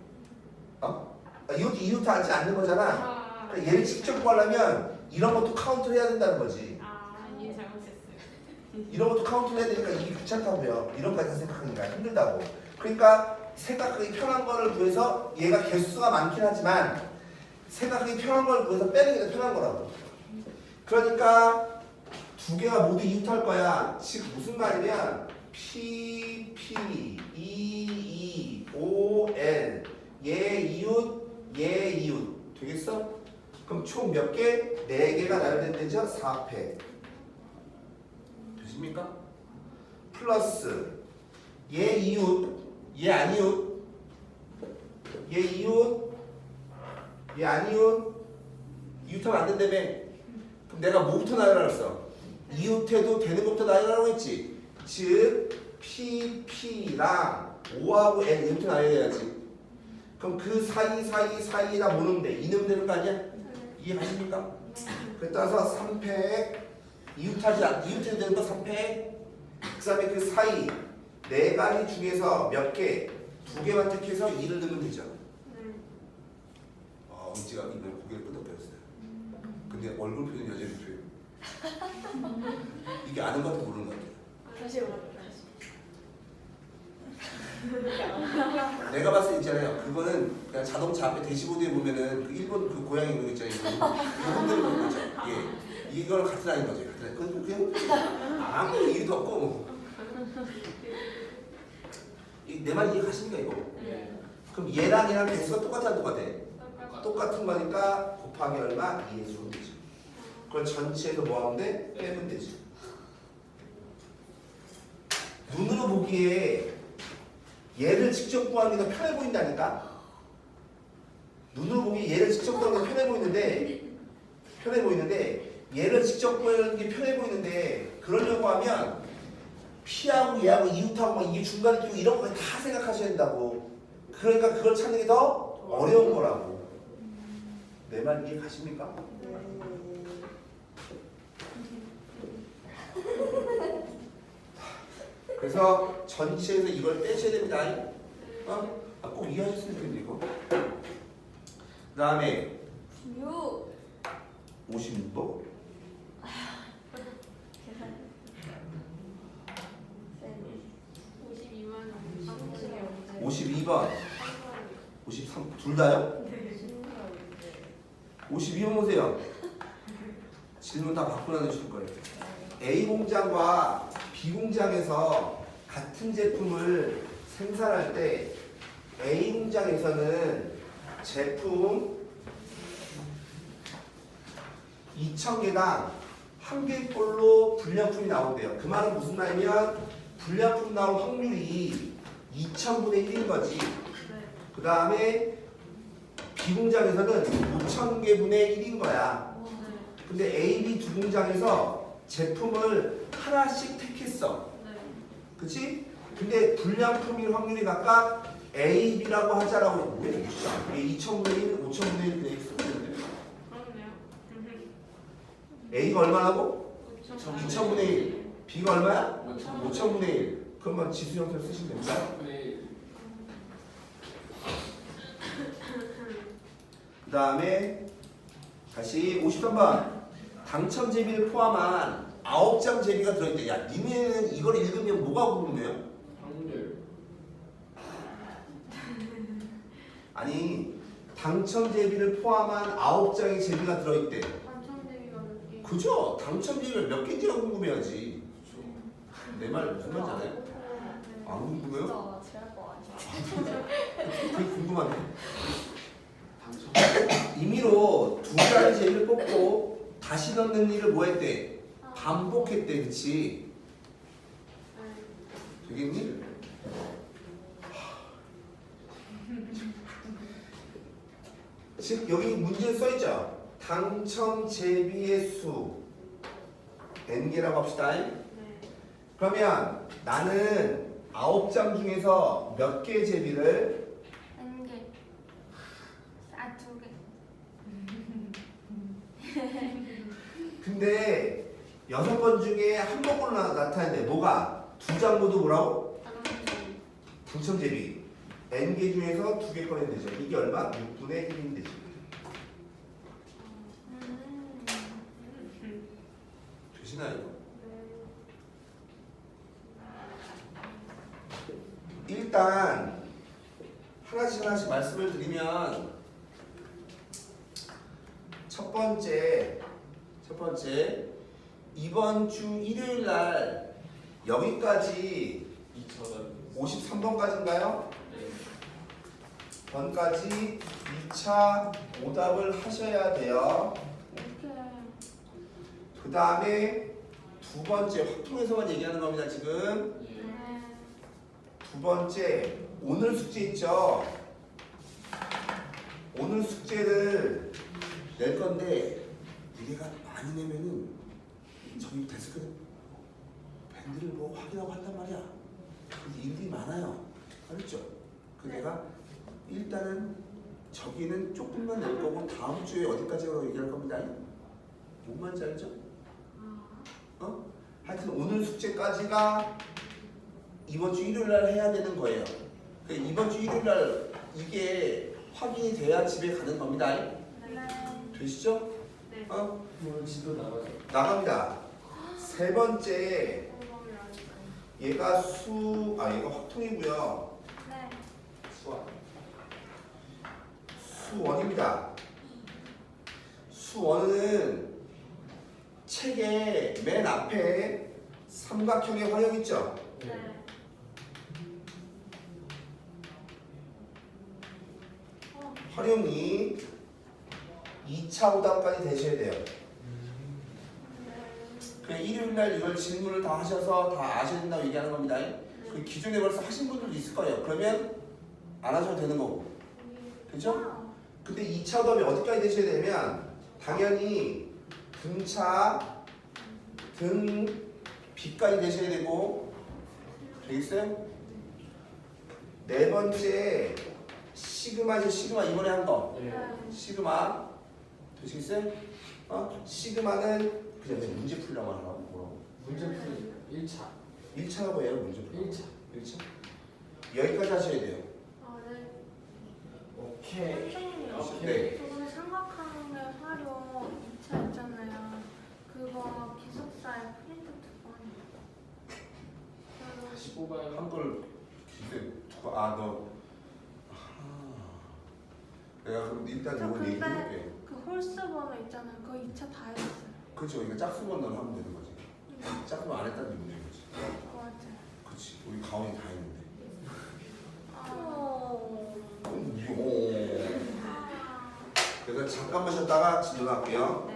이것도 이웃하지 않는 거잖아. 그러니까 얘를 직접 구하려면 이런 것도 카운트를 해야 된다는 거지. 이해 잘못했어요. 이런 것도 카운트를 해야 되니까 이게 귀찮다고요. 이런 거까지 생각하니까 힘들다고. 그러니까 생각하기 편한 거를 구해서 얘가 개수가 많긴 하지만 생각하기 편한 걸 구해서 빼는 게 더 편한 거라고. 그러니까 두 개가 모두 이웃할 거야. 즉 무슨 말이냐? P, E, O, L 얘 이웃, 얘 이웃 되겠어? 그럼 총 몇 개? 4개가 나열된대죠? 4패 되십니까? 플러스 얘 이웃, 얘 아니웃, 얘 이웃, 얘 아니웃, 이웃하면 안 된다며. 그럼 내가 뭐부터 나열하랬어? 이웃해도 되는 것부터 나열하라고 했지. 즉 PP랑 O하고 N 이렇게 나열해야지. 그럼 그 사이에다 뭐 넣으면 돼? 2 넣으면 되는 거 아니야? 이해하십니까? 그래 따라서 3패 이웃해도 되는 거 3패. 그 다음에 그 사이 4가지 중에서 몇 개? 2개만 택해서 2를 넣으면 되죠. 은지가 이번에 고개를 끄덕거렸어요. 근데 얼굴 표정이 여전히 돼요. 이게 아는 것 같아 모르는 것 같아. 다시 해볼게요. 내가 봤을 때 있잖아요. 그거는 그냥 자동차 앞에 대시보드에 보면은 그 일본 그 고양이 그거 있잖아요. 이거 흔들고 있는 거죠. 예, 이걸 같은 아이인 거죠. 같은 아이. 그냥 아무 이유도 없고 뭐. 내 말 이해가십니까 이거? 네. 그럼 얘랑 얘랑 개수가 똑같아 똑같은 거니까 곱하기 얼마? 2에 주면 되죠. 그걸 전체에서 뭐 하면 돼? 빼면 되죠. 눈으로 보기에 얘를 직접 구하는 게 더 편해 보인다니까? 눈으로 보기에 얘를 직접 구하는 게 편해 보이는데 얘를 직접 구하는 게 편해 보이는데 그러려고 하면 P하고 얘하고 이웃하고 막 이게 중간에 끼고 이런 거 다 생각하셔야 된다고. 그러니까 그걸 찾는 게 더 어려운 거라고. 내 말 이해 가십니까? 그래서 전체에서 이걸 빼셔야 됩니다. 꼭 이해하셨으면 좋겠네 이거. 그 다음에 6. 56도 계산. 52만 52번 53 둘 다요? 52번 보세요. 질문 다 바꾸나 내실 거예요. A 공장과 B 공장에서 같은 제품을 생산할 때 A 공장에서는 제품 2,000개당 1개꼴로 불량품이 나온대요. 그 말은 무슨 말이면 불량품 나올 확률이 2,000분의 1인 거지. 그 다음에 B 공장에서는 5,000개분의 1인 거야. 근데 A, B 두 공장에서 제품을 하나씩 택했어. 그치? 근데 불량품일 확률이 각각 A, B라고 하자라고 왜 이렇게 2,000분의 1, 5,000분의 1 그냥 쓰면 되는데 그렇네요. A가 얼마라고? 2,000분의 1 B가 얼마야? 5,000분의 5,000분의 1 그러면 지수 형태로 쓰시면 됩니다. 1. 그 다음에 다시 53번 당첨 제비를 포함한 9장 제비가 들어있대. 야 니네는 이걸 읽으면 뭐가 궁금해요? 확률. 아니 당첨 제비를 포함한 9장의 제비가 들어있대. 당첨되기가 몇 개? 그죠? 당첨 제비가 몇 개인지가 궁금해야지. 그렇죠. 내 말 무슨 말인지 알아요? 안 궁금해요? 진짜 제할 거 아니야. 되게 궁금하네. 당첨. 임의로 두 장의 제비를 뽑고 다시 넣는 일을 뭐 했대? 반복했대. 그치? 되겠니? 즉 여기 문제에 써있죠. 당첨 제비의 수 n개라고 합시다. 그러면 나는 9장 중에서 몇 개의 제비를 1개. 2개. 근데 6번 중에 한 번꼴로 나타났는데 뭐가? 2장 모두 뭐라고? 당첨 제비 n개 중에서 2개 꺼내면 되죠. 이게 얼마? 6분의 1이면 되죠. 되시나요? 일단 하나씩 말씀을 드리면 첫 번째 이번 주 일요일 날 여기까지 2,000원. 53번까지인가요? 네. 전까지 2차 오답을 하셔야 돼요. 이렇게. 그 다음에 두 번째 확통에서만 얘기하는 겁니다. 지금 예. 네. 두 번째 오늘 숙제 있죠. 오늘 숙제를 낼 건데 얘가 많이 내면은 저희 데스크에 밴드를 뭐 확인하고 한단 말이야. 그래서 일이 많아요. 알았죠? 그 내가 일단은 저기는 조금만 낼 거고 다음 주에 어디까지로 얘기할 겁니다. 뭔 말인지 알죠? 어? 하여튼 오늘 숙제까지가 이번 주 일요일 날 해야 되는 거예요. 그러니까 이번 주 일요일 날 이게 확인이 돼야 집에 가는 겁니다. 네. 되시죠? 네. 어? 오늘 지도 나가죠. 나갑니다. 세 번째 얘가 얘가 확통이고요. 네. 수학. 수원입니다. 수원은 책의 맨 앞에 삼각형의 활용 있죠? 네. 활용이 2차 오답까지 되셔야 돼요. 그냥 일요일날 이걸 질문을 다 하셔서 다 아셔야 된다고 얘기하는 겁니다. 그 기존에 벌써 하신 분들도 있을 거예요. 그러면 안 하셔도 되는 거고. 그죠? 근데 2차 오답이 어디까지 되셔야 되면 당연히 등차, 등, 비까지 되셔야 되고 되겠어요? 네 번째 시그마죠. 시그마 이번에 한 거. 예. 시그마 되시겠어요? 시그마는 그냥 문제 풀려고 하라고 뭐라고? 문제 풀이 1차. 1차가 뭐예요? 문제 풀 1차. 1차? 여기까지 하셔야 돼요. 오케이. 선생님, 네. 저번에 삼각형의 활용 2차 있잖아요. 그거 기숙사에 프린트 두 번. 다시 뽑아요. 한걸 너 내가 그럼 일단 저 이건 근데 얘기해볼게. 그 홀스 번호 있잖아요. 그거 2차 다 했어요. 그렇죠. 이거 짝수만 넌 하면 되는 거지. 짝수만 안 했다는 게 문제인 거지. 그거 맞아요. 그렇지. 우리 가온이 다 했는데. 아. 그래서 잠깐만 쉬었다가 진도할게요.